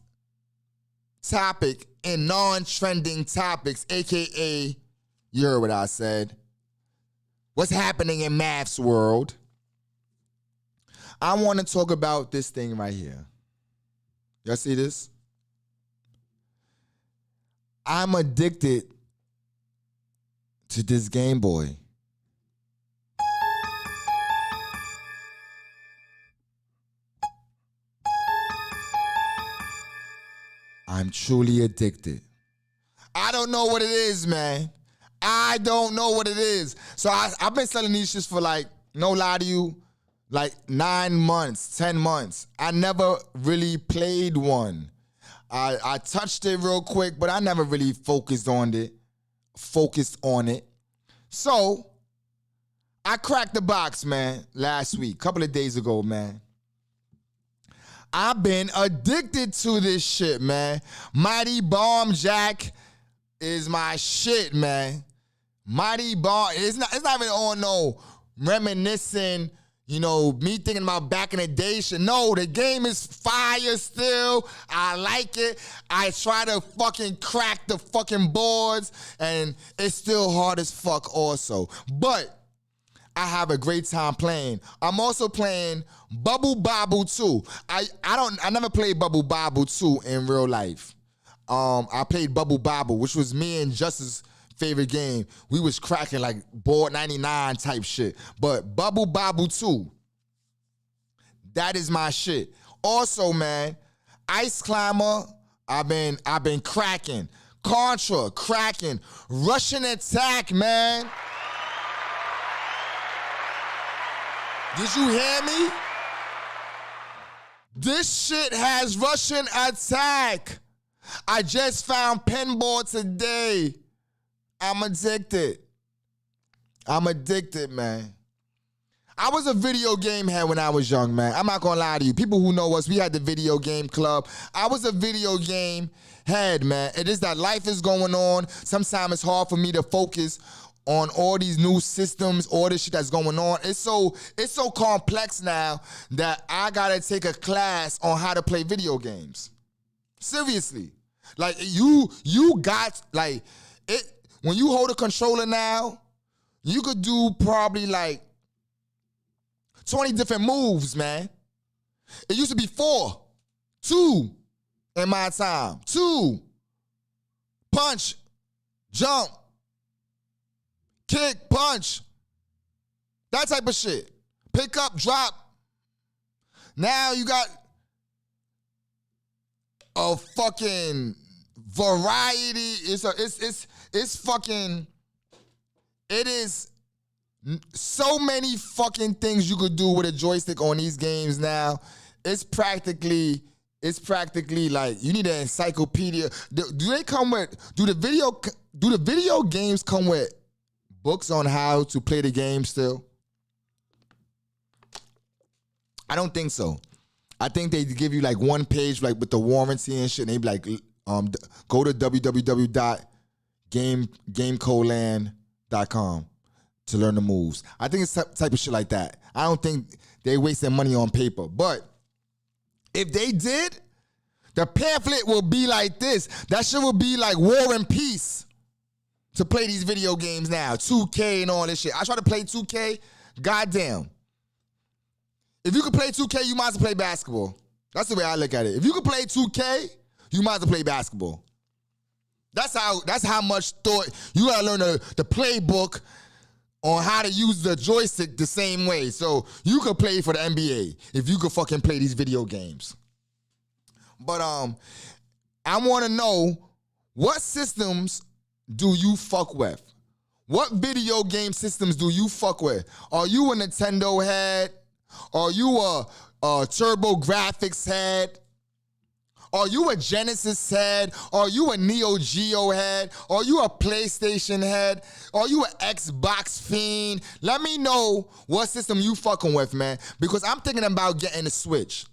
topic in non-trending topics, AKA, you heard what I said, what's happening in Math's world, I want to talk about this thing right here. Y'all see this? I'm addicted to this Game Boy. I'm truly addicted. I don't know what it is, man. I don't know what it is. So I've been selling these shits for no lie to you, 9 months, 10 months. I never really played one. I touched it real quick, but I never really focused on it. So I cracked the box, man, last week, couple of days ago, man. I've been addicted to this shit, man. Mighty Bomb Jack is my shit, man. Mighty Bomb, it's not even on no reminiscing, me thinking about back in the day shit. No, the game is fire still. I like it. I try to fucking crack the fucking boards, and it's still hard as fuck also. But I have a great time playing. I'm also playing Bubble Bobble 2. I never played Bubble Bobble 2 in real life. I played Bubble Bobble, which was me and Justice's favorite game. We was cracking board 99 type shit. But Bubble Bobble 2, that is my shit. Also, man, Ice Climber, I've been cracking. Contra, cracking. Russian Attack, man. Did you hear me? This shit has Russian Attack. I just found Pinball today. I'm addicted. Man. I was a video game head when I was young, man. I'm not gonna lie to you. People who know us, we had the video game club. I was a video game head, man. It is that life is going on. Sometimes it's hard for me to focus on all these new systems, all this shit that's going on. It's so complex now that I gotta take a class on how to play video games. Seriously. You got it. When you hold a controller now, you could do probably 20 different moves, man. It used to be 4, 2 in my time. 2, punch, jump, kick, punch. That type of shit. Pick up, drop. Now you got a fucking variety. It's fucking, it is so many fucking things you could do with a joystick on these games now. It's practically like you need an encyclopedia. Do the video games come with books on how to play the game still? I don't think so. I think they give you like one page like with the warranty and shit, and they be like, go to www.gamecoland.com to learn the moves. I think it's type of shit like that. I don't think they wasting money on paper. But if they did, the pamphlet will be like this. That shit will be like War and Peace to play these video games now. 2K and all this shit. I try to play 2K. Goddamn. If you could play 2K, you might as well play basketball. That's the way I look at it. If you could play 2K, you might as well play basketball. That's how much thought you gotta learn the playbook on how to use the joystick the same way. So you could play for the NBA if you could fucking play these video games. But I want to know, what systems do you fuck with? What video game systems do you fuck with? Are you a Nintendo head? Are you a Turbo Graphics head? Are you a Genesis head? Are you a Neo Geo head? Are you a PlayStation head? Are you an Xbox fiend? Let me know what system you fucking with, man. Because I'm thinking about getting a Switch.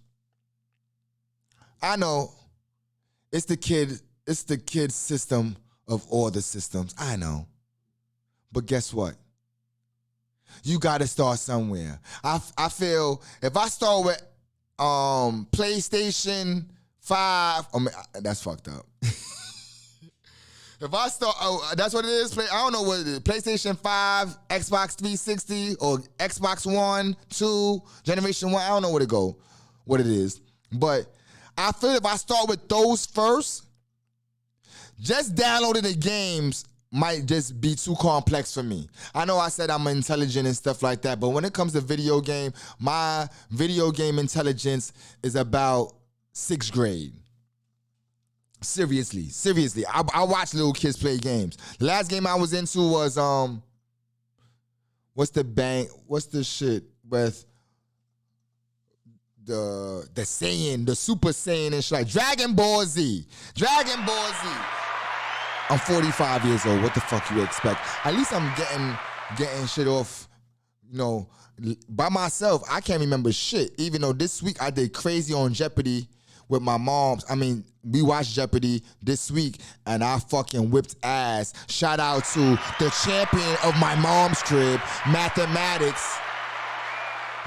I know it's the kid system of all the systems. I know. But guess what? You gotta start somewhere. I feel if I start with PlayStation 5, that's fucked up. If I start, that's what it is. I don't know what it is. PlayStation 5, Xbox 360, or Xbox One, 2, Generation 1. I don't know what it is. But I feel if I start with those first, just downloading the games might just be too complex for me. I know I said I'm intelligent and stuff like that, but when it comes to video game, my video game intelligence is about 6th grade. Seriously. I watch little kids play games. The last game I was into was what's the shit with the Saiyan, the Super Saiyan and shit, like Dragon Ball Z. I'm 45 years old. What the fuck you expect? At least I'm getting shit off, by myself. I can't remember shit. Even though this week I did crazy on Jeopardy with my moms. I mean, we watched Jeopardy this week and I fucking whipped ass. Shout out to the champion of my mom's crib, mathematics.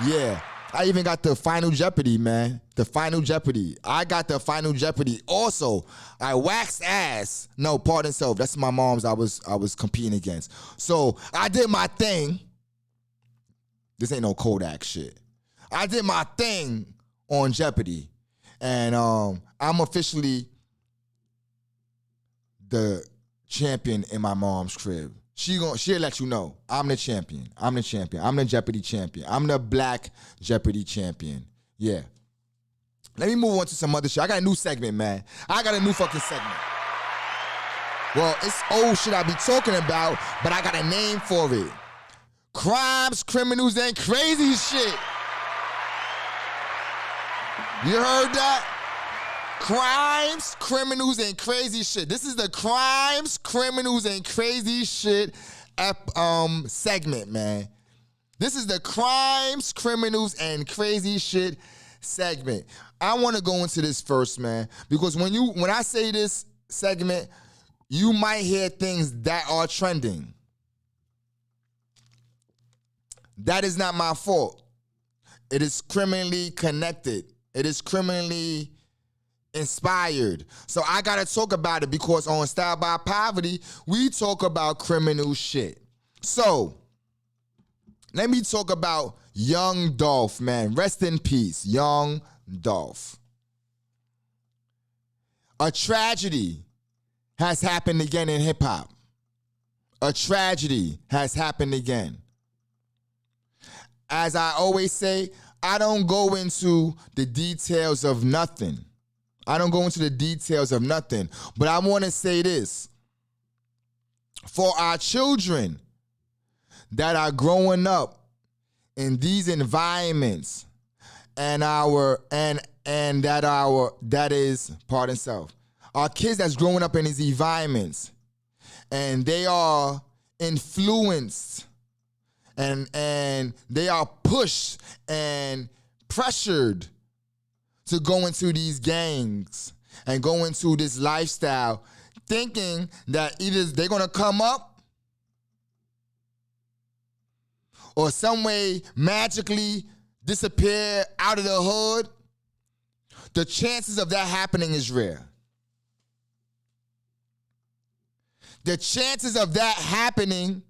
Yeah. I even got the Final Jeopardy, man. The Final Jeopardy. I got the Final Jeopardy. Also, I waxed ass. No, pardon self. That's my mom's I was competing against. So I did my thing. This ain't no Kodak shit. I did my thing on Jeopardy. And I'm officially the champion in my mom's crib. She'll let you know. I'm the champion. I'm the Jeopardy champion. I'm the Black Jeopardy champion. Yeah. Let me move on to some other shit. I got a new segment, man. I got a new fucking segment. Well, it's old shit I be talking about, but I got a name for it. Crimes, criminals, and crazy shit. You heard that? Crimes, criminals, and crazy shit. This is the crimes, criminals, and crazy shit segment, man. This is the crimes, criminals, and crazy shit segment. I want to go into this first, man, because when I say this segment, you might hear things that are trending. That is not my fault. It is criminally connected. It is criminally inspired. So I gotta talk about it because on Style by Poverty, we talk about criminal shit. So let me talk about Young Dolph, man. Rest in peace, Young Dolph. A tragedy has happened again in hip-hop. A tragedy has happened again. As I always say, I don't go into the details of nothing. I don't go into the details of nothing. But I want to say this. For our children that are growing up in these environments our kids that's growing up in these environments and they are influenced and they are pushed and pressured to go into these gangs and go into this lifestyle, thinking that either they're gonna come up or some way magically disappear out of the hood, the chances of that happening is rare. The chances of that happening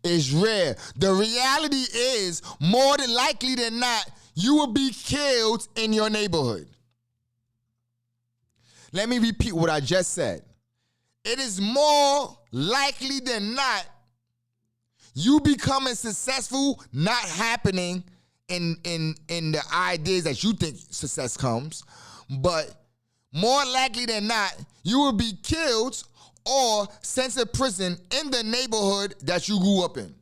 is rare. The reality is, more than likely than not, you will be killed in your neighborhood. Let me repeat what I just said. It is more likely than not you becoming successful not happening in the ideas that you think success comes, but more likely than not, you will be killed or sent to prison in the neighborhood that you grew up in.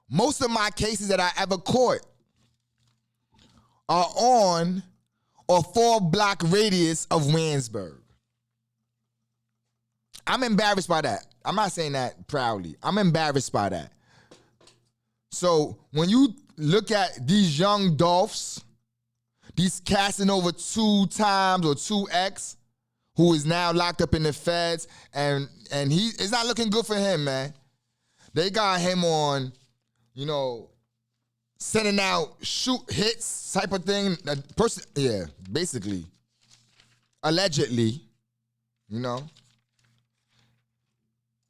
Most of my cases that I ever caught are on a 4-block radius of Williamsburg. I'm embarrassed by that. I'm not saying that proudly. I'm embarrassed by that. So when you look at these young Dolphs, these casting over 2 times or 2X, who is now locked up in the feds, and it's not looking good for him, man. They got him on, sending out shoot hits type of thing. Basically. Allegedly,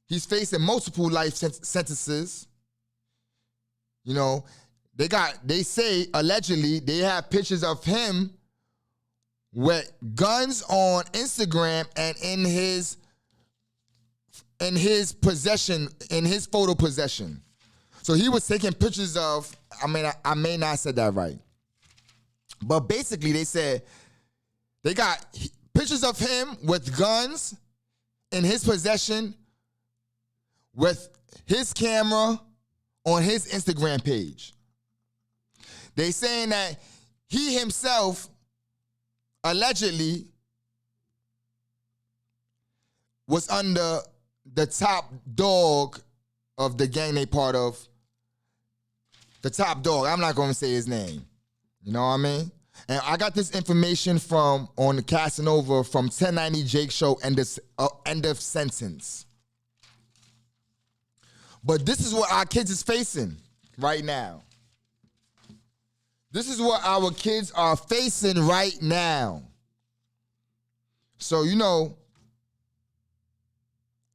He's facing multiple life sentences. They say allegedly they have pictures of him with guns on Instagram and in his possession, in his photo possession. So he was taking pictures of, I may not have said that right. But basically they said they got pictures of him with guns in his possession with his camera on his Instagram page. They saying that he himself allegedly was under the top dog of the gang they part of. The top dog. I'm not going to say his name. You know what I mean? And I got this information on the Casanova from 1090 Jake Show, end of sentence. But this is what our kids is facing right now. This is what our kids are facing right now. So,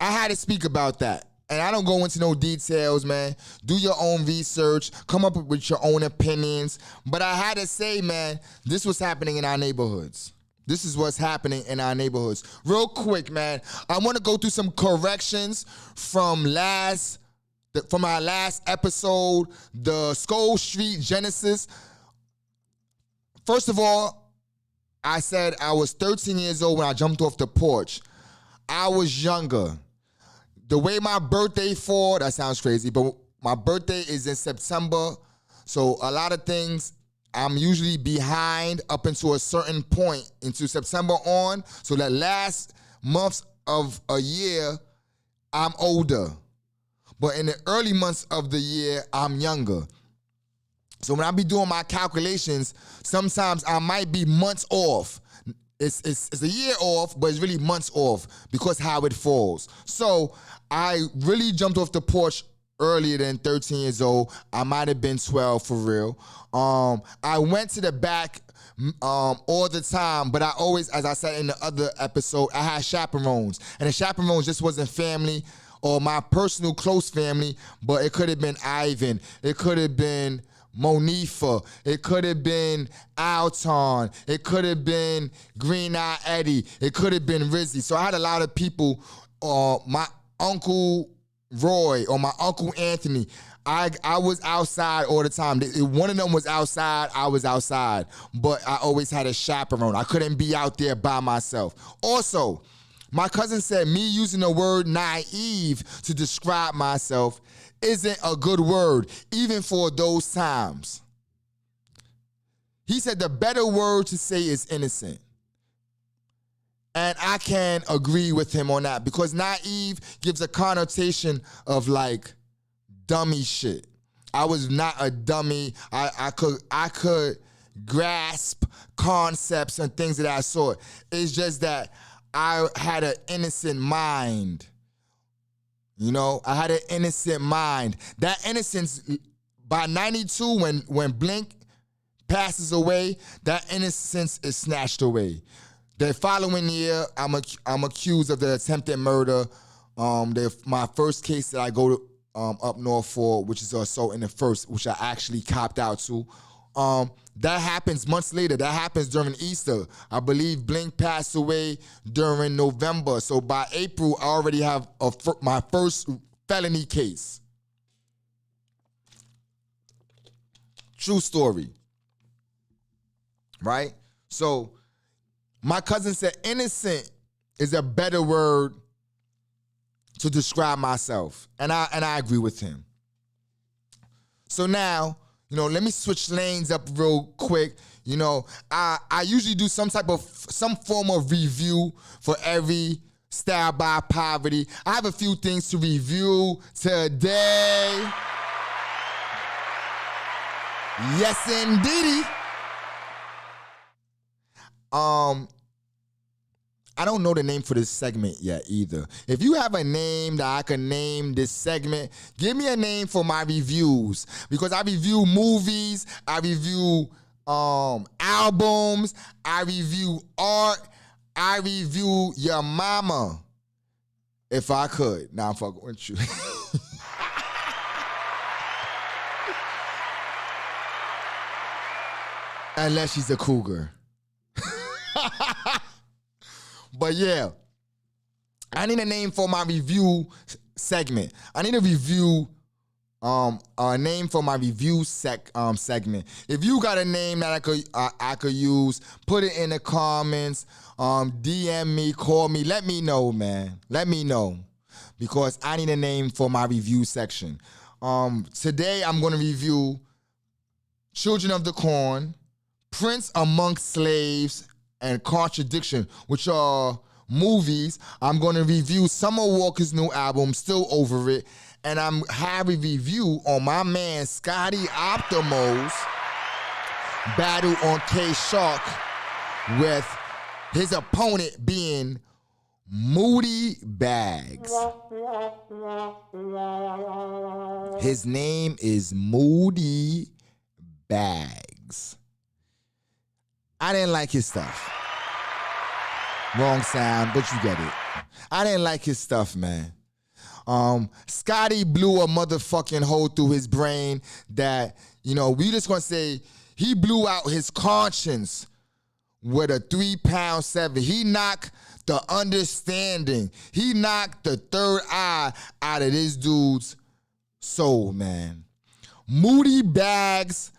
I had to speak about that. And I don't go into no details, man. Do your own research. Come up with your own opinions. But I had to say, man, this was happening in our neighborhoods. This is what's happening in our neighborhoods. Real quick, man, I want to go through some corrections from our last episode, the S.TREET Genesis. First of all, I said I was 13 years old when I jumped off the porch. I was younger. The way my birthday fall, that sounds crazy, but my birthday is in September, so a lot of things I'm usually behind up until a certain point, into September on, so that last months of a year, I'm older. But in the early months of the year, I'm younger. So when I be doing my calculations, sometimes I might be months off. It's a year off, but it's really months off because how it falls. So I really jumped off the porch earlier than 13 years old. I might have been 12 for real. I went to the back all the time, but I always, as I said in the other episode, I had chaperones. And the chaperones just wasn't family or my personal close family, but it could have been Ivan. It could have been Monifa. It could have been Alton. It could have been Green Eye Eddie. It could have been Rizzy. So I had a lot of people, my Uncle Roy or my Uncle Anthony. I was outside all the time. If one of them was outside, I was outside. But I always had a chaperone. I couldn't be out there by myself. Also, my cousin said me using the word naive to describe myself isn't a good word, even for those times. He said the better word to say is innocent. And I can agree with him on that because naive gives a connotation of like dummy shit. I was not a dummy. I could grasp concepts and things of that sort. It's just that I had an innocent mind. You know, I had an innocent mind. That innocence, by 92, when Blink passes away, that innocence is snatched away. The following year, I'm accused of the attempted murder. My first case that I go to up north for, which is assault in the first, which I actually copped out to. That happens months later. That happens during Easter. I believe Blink passed away during November. So by April, I already have my first felony case. True story. Right? So my cousin said innocent is a better word to describe myself. And I agree with him. So now, you know, let me switch lanes up real quick. You know, I usually do some form of review for every Style by Poverty. I have a few things to review today. Yes, indeedy. I don't know the name for this segment yet either. If you have a name that I can name this segment, give me a name for my reviews. Because I review movies, I review albums, I review art, I review your mama. If I could. Nah, I'm fucking with you. Unless she's a cougar. But yeah, I need a name for my review segment. I need a review, a name for my review segment. If you got a name that I could use, put it in the comments. DM me, call me, let me know, man. Let me know, because I need a name for my review section. Today I'm gonna review Children of the Corn, Prince Amongst Slaves, and Contradiction, which are movies. I'm going to review Summer Walker's new album, Still Over It, and I'm having a review on my man Scotty Optimo's battle on K-Shark with his opponent being Moody Bags. His name is Moody Bags. I didn't like his stuff. Wrong sound, but you get it. I didn't like his stuff, man. Scotty blew a motherfucking hole through his brain that, you know, we just gonna say he blew out his conscience with a 3-pound 7. He knocked the understanding. He knocked the third eye out of this dude's soul, man. Moody Bags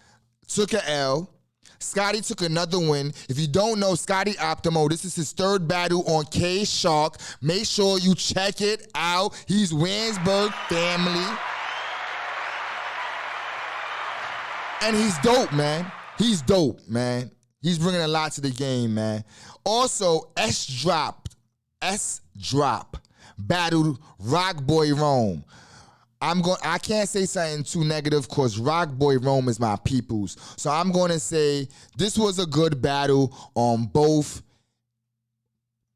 took a L. Scotty took another win. If you don't know Scotty Optimo, this is his third battle on K-Shark. Make sure you check it out. He's Winsburg family. And he's dope, man. He's dope, man. He's bringing a lot to the game, man. Also, S.STREET battled Rock Boy Rome. I can't say something too negative because Rock Boy Rome is my peoples. So I'm going to say this was a good battle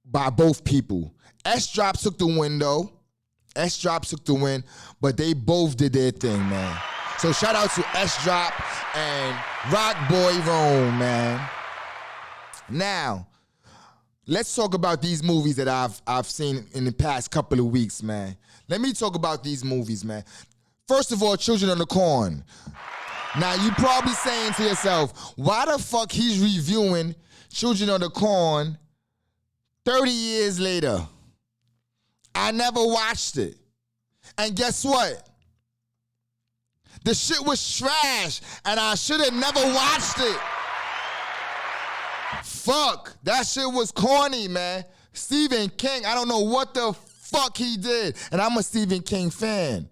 by both people. S-Drop took the window. S.STREET took the win, but they both did their thing, man. So shout out to S.STREET and Rock Boy Rome, man. Now, let's talk about these movies that I've seen in the past couple of weeks, man. Let me talk about these movies, man. First of all, Children of the Corn. Now, you probably saying to yourself, why the fuck he's reviewing Children of the Corn 30 years later? I never watched it. And guess what? The shit was trash, and I should have never watched it. Fuck, that shit was corny, man. Stephen King, I don't know what the fuck he did, and I'm a Stephen King fan.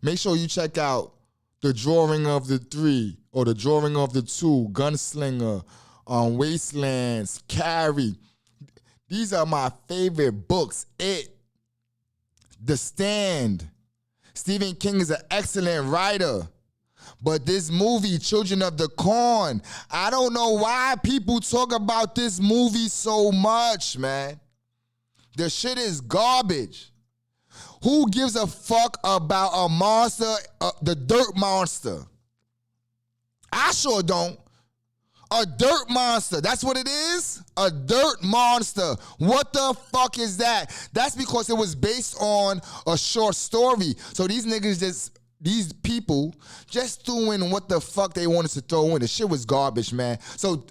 Make sure you check out The Drawing of the Three, or The Drawing of the Two, Gunslinger, Wastelands, Carrie. These are my favorite books. It, The Stand. Stephen King is an excellent writer. But this movie, Children of the Corn, I don't know why people talk about this movie so much, man. The shit is garbage. Who gives a fuck about a monster, the dirt monster? I sure don't. A dirt monster, that's what it is? A dirt monster. What the fuck is that? That's because it was based on a short story. So these niggas these people just doing what the fuck they wanted to throw in. The shit was garbage, man. So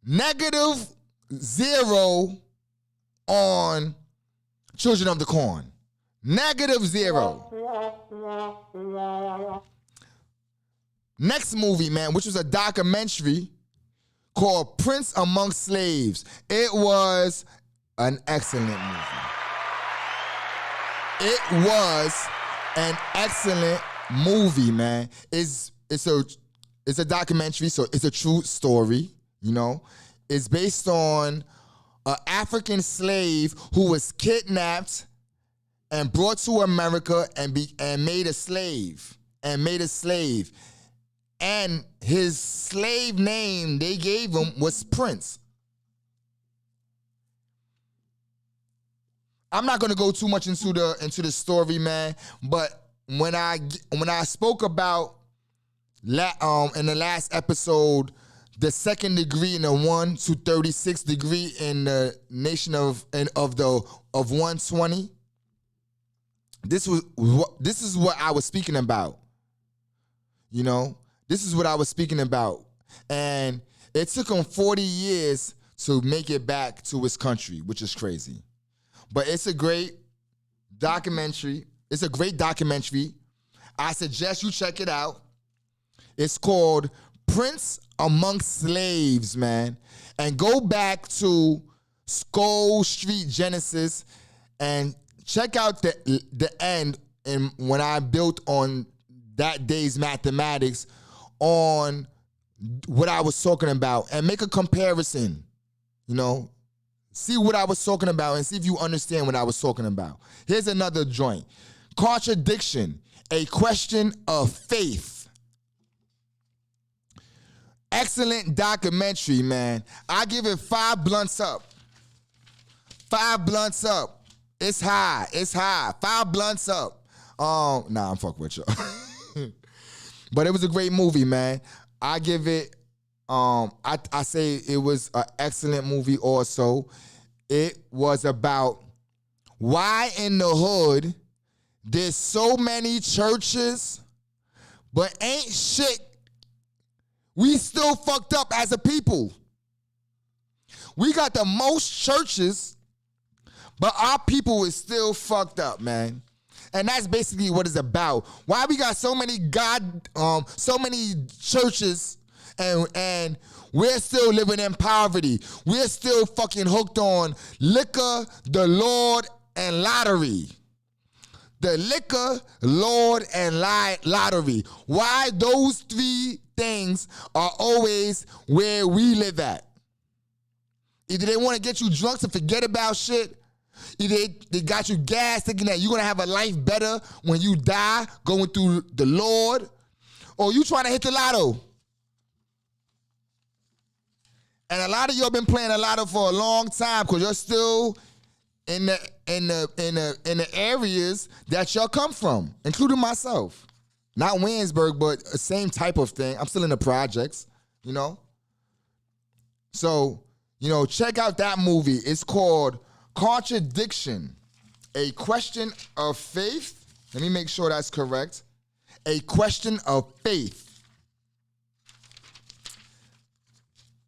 -0 on Children of the Corn. -0. Next movie, man, which was a documentary called Prince Among Slaves. It was an excellent movie. It was an excellent movie, man. It's a documentary, so it's a true story, you know. It's based on an African slave who was kidnapped and brought to America and made a slave. And his slave name they gave him was Prince. I'm not gonna go too much into the story, man. But when I spoke about in the last episode, the second degree and the 1 to 36 degree in the nation of 120. This is what I was speaking about. You know, this is what I was speaking about, and it took him 40 years to make it back to his country, which is crazy. But it's a great documentary. It's a great documentary. I suggest you check it out. It's called Prince Among Slaves, man. And go back to S.STREET Genesis and check out the end and when I built on that day's mathematics on what I was talking about and make a comparison, you know. See what I was talking about and see if you understand what I was talking about. Here's another joint. Contradiction, a question of faith. Excellent documentary, man. I give it 5 blunts up. 5 blunts up. It's high. 5 blunts up. Nah, I'm fucking with y'all. But it was a great movie, man. I give it, I say it was an excellent movie also. It was about why in the hood there's so many churches, but ain't shit. We still fucked up as a people. We got the most churches, but our people is still fucked up, man. And that's basically what it's about. Why we got so many so many churches and we're still living in poverty. We're still fucking hooked on liquor, the Lord, and lottery. The liquor, Lord, and lottery. Why those 3 things are always where we live at. Either they want to get you drunk to forget about shit. Either they got you gassed thinking that you're going to have a life better when you die going through the Lord. Or you trying to hit the lotto. And a lot of y'all been playing the lotto for a long time because you're still in the areas that y'all come from, including myself. Not Williamsburg, but the same type of thing. I'm still in the projects, you know? So, you know, check out that movie. It's called Contradiction, A Question of Faith. Let me make sure that's correct. A Question of Faith.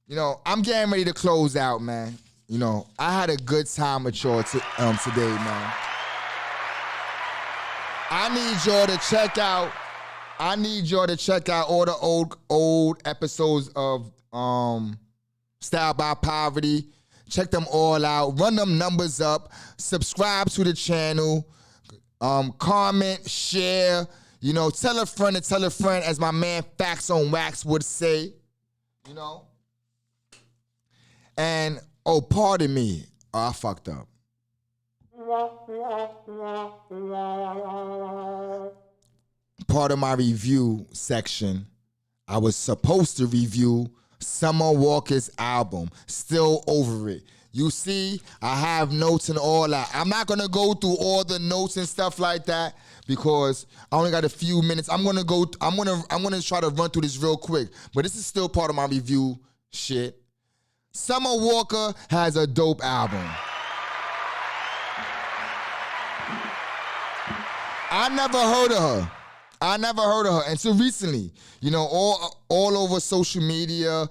You know, I'm getting ready to close out, man. You know, I had a good time with y'all today, man. I need y'all to check out all the old episodes of Style by Poverty. Check them all out. Run them numbers up. Subscribe to the channel. Comment, share. You know, tell a friend to tell a friend, as my man Facts on Wax would say. You know? And, oh, pardon me. Oh, I fucked up. Part of my review section, I was supposed to review Summer Walker's album, Still Over It. You see, I have notes and all that. I'm not gonna go through all the notes and stuff like that because I only got a few minutes. I'm gonna try to run through this real quick, but this is still part of my review shit. Summer Walker has a dope album. I never heard of her until recently. You know, all over social media,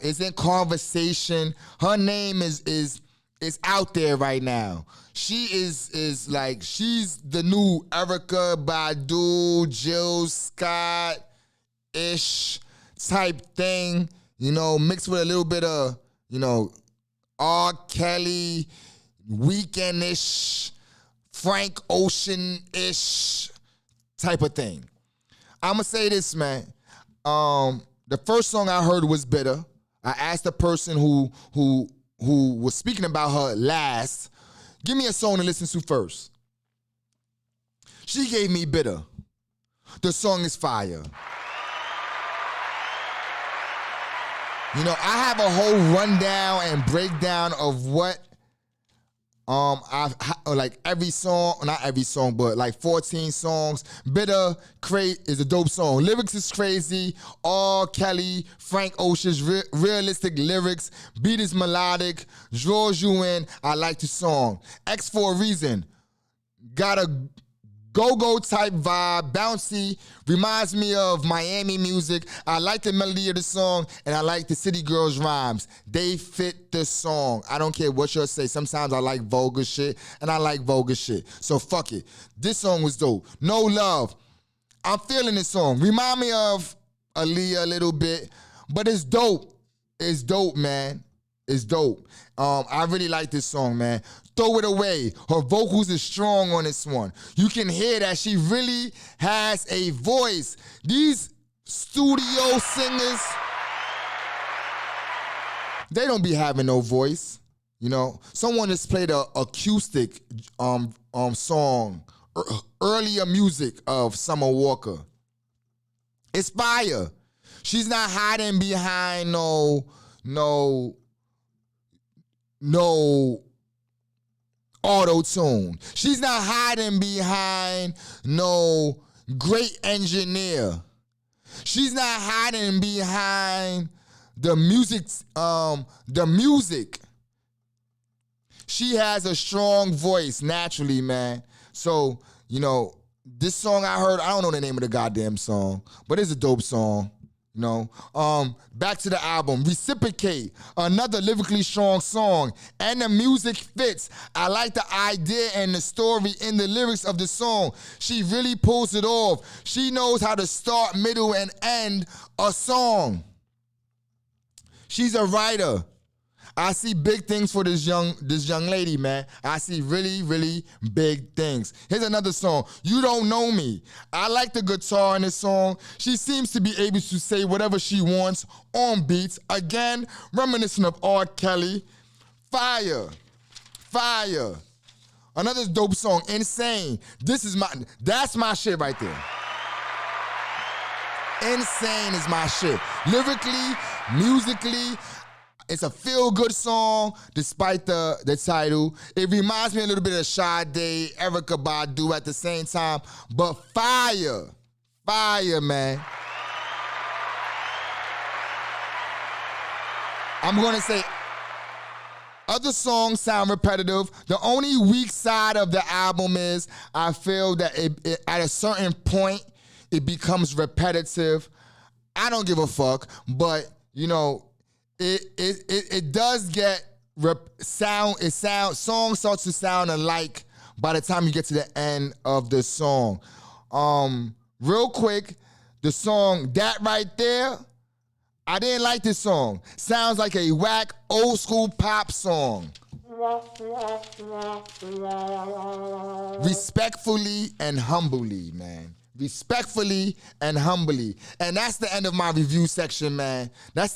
is in conversation. Her name is out there right now. She is like, she's the new Erykah Badu, Jill Scott-ish type thing. You know, mixed with a little bit of, you know, R. Kelly, Weekend-ish, Frank Ocean-ish type of thing. I'ma say this, man. The first song I heard was Bitter. I asked the person who was speaking about her last, give me a song to listen to first. She gave me Bitter. The song is fire. You know, I have a whole rundown and breakdown of what like every song, not every song, but like 14 songs. Bitter is a dope song. Lyrics is crazy. R. Kelly, Frank Ocean's realistic lyrics. Beat is melodic. Draws you in. I like the song. X for a reason. Got a go-go type vibe, bouncy, reminds me of Miami music. I like the melody of the song, and I like the City Girls rhymes. They fit the song. I don't care what you'll say. Sometimes I like vulgar shit, and I like vulgar shit. So fuck it. This song was dope. No Love. I'm feeling this song. Remind me of Aaliyah a little bit, but it's dope. It's dope, man. It's dope. I really like this song, man. Throw It Away. Her vocals is strong on this one. You can hear that she really has a voice. These studio singers, they don't be having no voice, you know. Someone just played a acoustic song, earlier music of Summer Walker. It's fire. She's not hiding behind no auto-tune. She's not hiding behind no great engineer. She's not hiding behind the music. She has a strong voice naturally, man. So, you know, this song I heard, I don't know the name of the goddamn song, but it's a dope song. You know, back to the album, Reciprocate, another lyrically strong song, and the music fits. I like the idea and the story in the lyrics of the song. She really pulls it off. She knows how to start, middle, and end a song. She's a writer. I see big things for this young lady, man. I see really, really big things. Here's another song, You Don't Know Me. I like the guitar in this song. She seems to be able to say whatever she wants on beats. Again, reminiscent of R. Kelly. Fire. Fire. Another dope song, Insane. That's my shit right there. Insane is my shit. Lyrically, musically, It's a feel-good song, despite the title. It reminds me a little bit of Sade, Erykah Badu at the same time, but fire, man. I'm gonna say, other songs sound repetitive. The only weak side of the album is I feel that it at a certain point, it becomes repetitive. I don't give a fuck, but you know, it does get songs start to sound alike by the time you get to the end of the song. Real quick, the song That Right There, I didn't like this song. Sounds like a whack old school pop song. Respectfully and humbly, man. Respectfully and humbly. And that's the end of my review section, man. I'm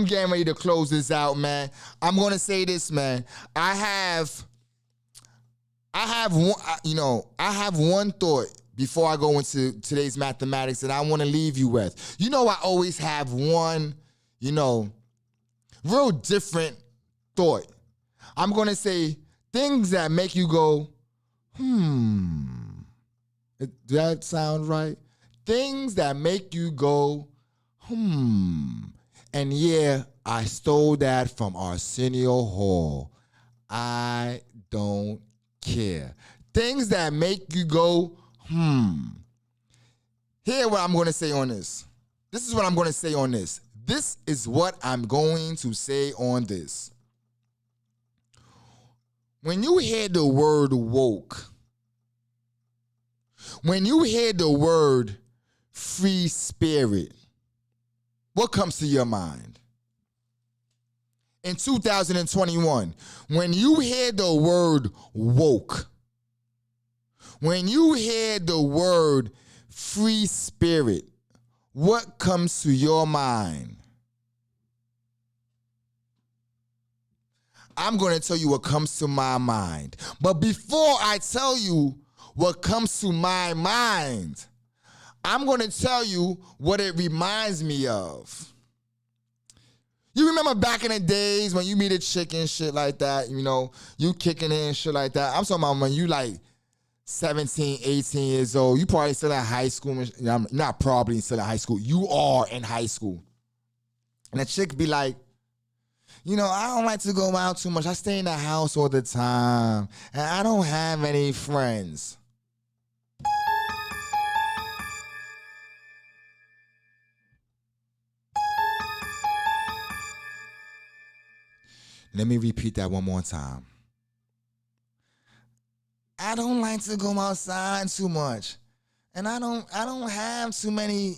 getting ready to close this out, man. I'm going to say this, man. I have one thought before I go into today's mathematics that I want to leave you with. You know, I always have one, real different thought. I'm going to say things that make you go, Does that sound right? Things that make you go, And yeah, I stole that from Arsenio Hall. I don't care. Things that make you go, Here's what I'm going to say on this. This is what I'm going to say on this. This is what I'm going to say on this. When you hear the word woke, when you hear the word free spirit, what comes to your mind? In 2021, when you hear the word woke, when you hear the word free spirit, what comes to your mind? I'm going to tell you what comes to my mind. But before I tell you what comes to my mind, I'm going to tell you what it reminds me of. You remember back in the days when you meet a chick and shit like that, you kicking it and shit like that. I'm talking about when you like 17, 18 years old. You probably still in high school. Not probably still in high school. You are in high school. And a chick be like, I don't like to go out too much. I stay in the house all the time. And I don't have any friends. Let me repeat that one more time. I don't like to go outside too much. And I don't have too many,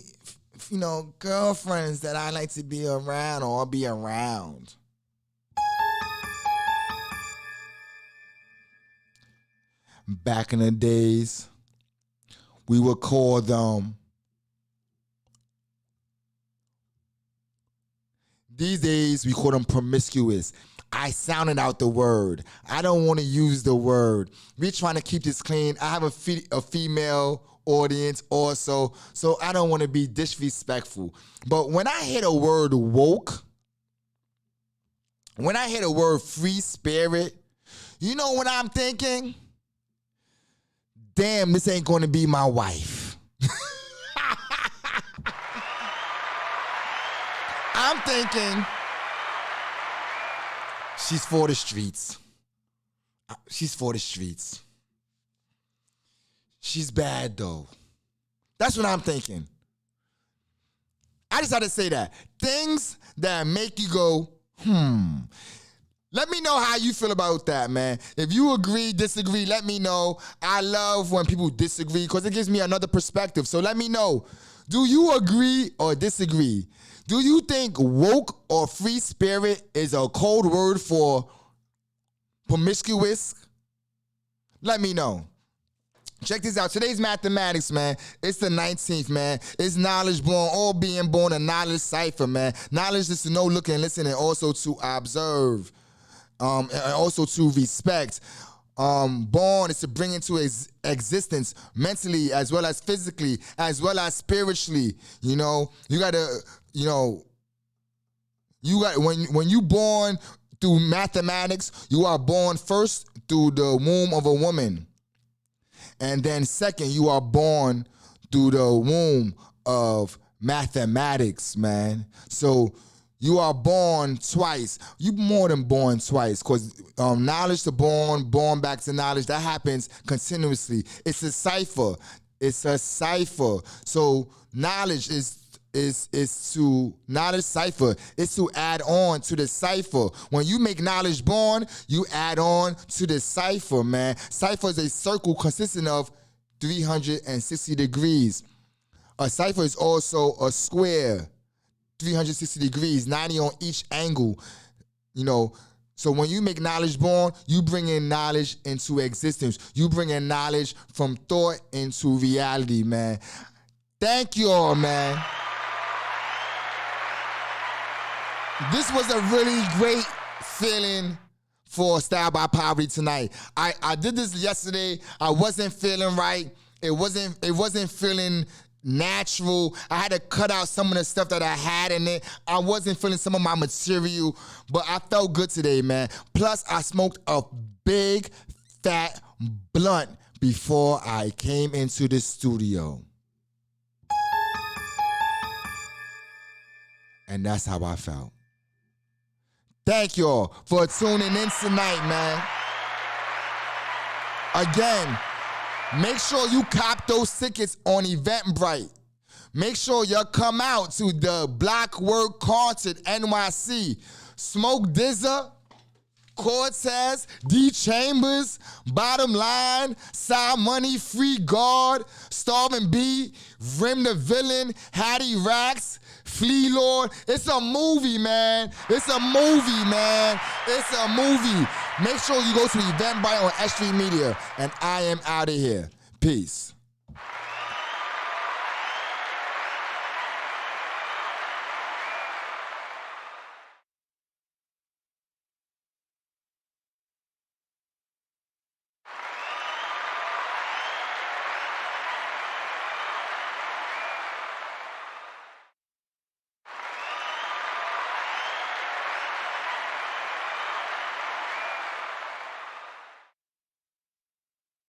girlfriends that I like to be around or be around. Back in the days, we would call them, these days we call them promiscuous. I sounded out the word. I don't want to use the word. We're trying to keep this clean. I have a female audience also, so I don't want to be disrespectful. But when I hear the word woke, when I hear the word free spirit, you know what I'm thinking? Damn, this ain't going to be my wife. I'm thinking, she's for the streets. She's for the streets. She's bad, though. That's what I'm thinking. I just had to say that. Things that make you go, Let me know how you feel about that, man. If you agree, disagree, let me know. I love when people disagree because it gives me another perspective. So let me know. Do you agree or disagree? Do you think woke or free spirit is a code word for promiscuous? Let me know. Check this out. Today's mathematics, man. It's the 19th, man. It's knowledge born, all being born, a knowledge cipher, man. Knowledge is to know, look, and listen, and also to observe, and also to respect. Born is to bring into existence mentally as well as physically, as well as spiritually. You know, you gotta, You got when you born through mathematics, you are born first through the womb of a woman. And then second, you are born through the womb of mathematics, man. So you are born twice. You more than born twice, because knowledge to born back to knowledge, that happens continuously. It's a cipher. It's a cipher. So knowledge is knowledge cipher is to add on to the cipher. When you make knowledge born, you add on to the cipher, man. Cipher is a circle consisting of 360 degrees. A cipher is also a square, 360 degrees, 90 on each angle. You know, so when you make knowledge born, you bring in knowledge into existence. You bring in knowledge from thought into reality, man. Thank you all, man. This was a really great feeling for Style by Poverty tonight. I did this yesterday. I wasn't feeling right. It wasn't feeling natural. I had to cut out some of the stuff that I had in it. I wasn't feeling some of my material, but I felt good today, man. Plus, I smoked a big, fat blunt before I came into the studio. And that's how I felt. Thank y'all for tuning in tonight, man. Again, make sure you cop those tickets on Eventbrite. Make sure you come out to the Blockwork Concert NYC. Smoke Dizza, Cortez, D Chambers, Bottom Line, Side Money, Free Guard, Starving B, Rim the Villain, Hattie Racks, Flea Lord. It's a movie, man. It's a movie, man. It's a movie. Make sure you go to Eventbrite on S.STREET Media. And I am out of here. Peace.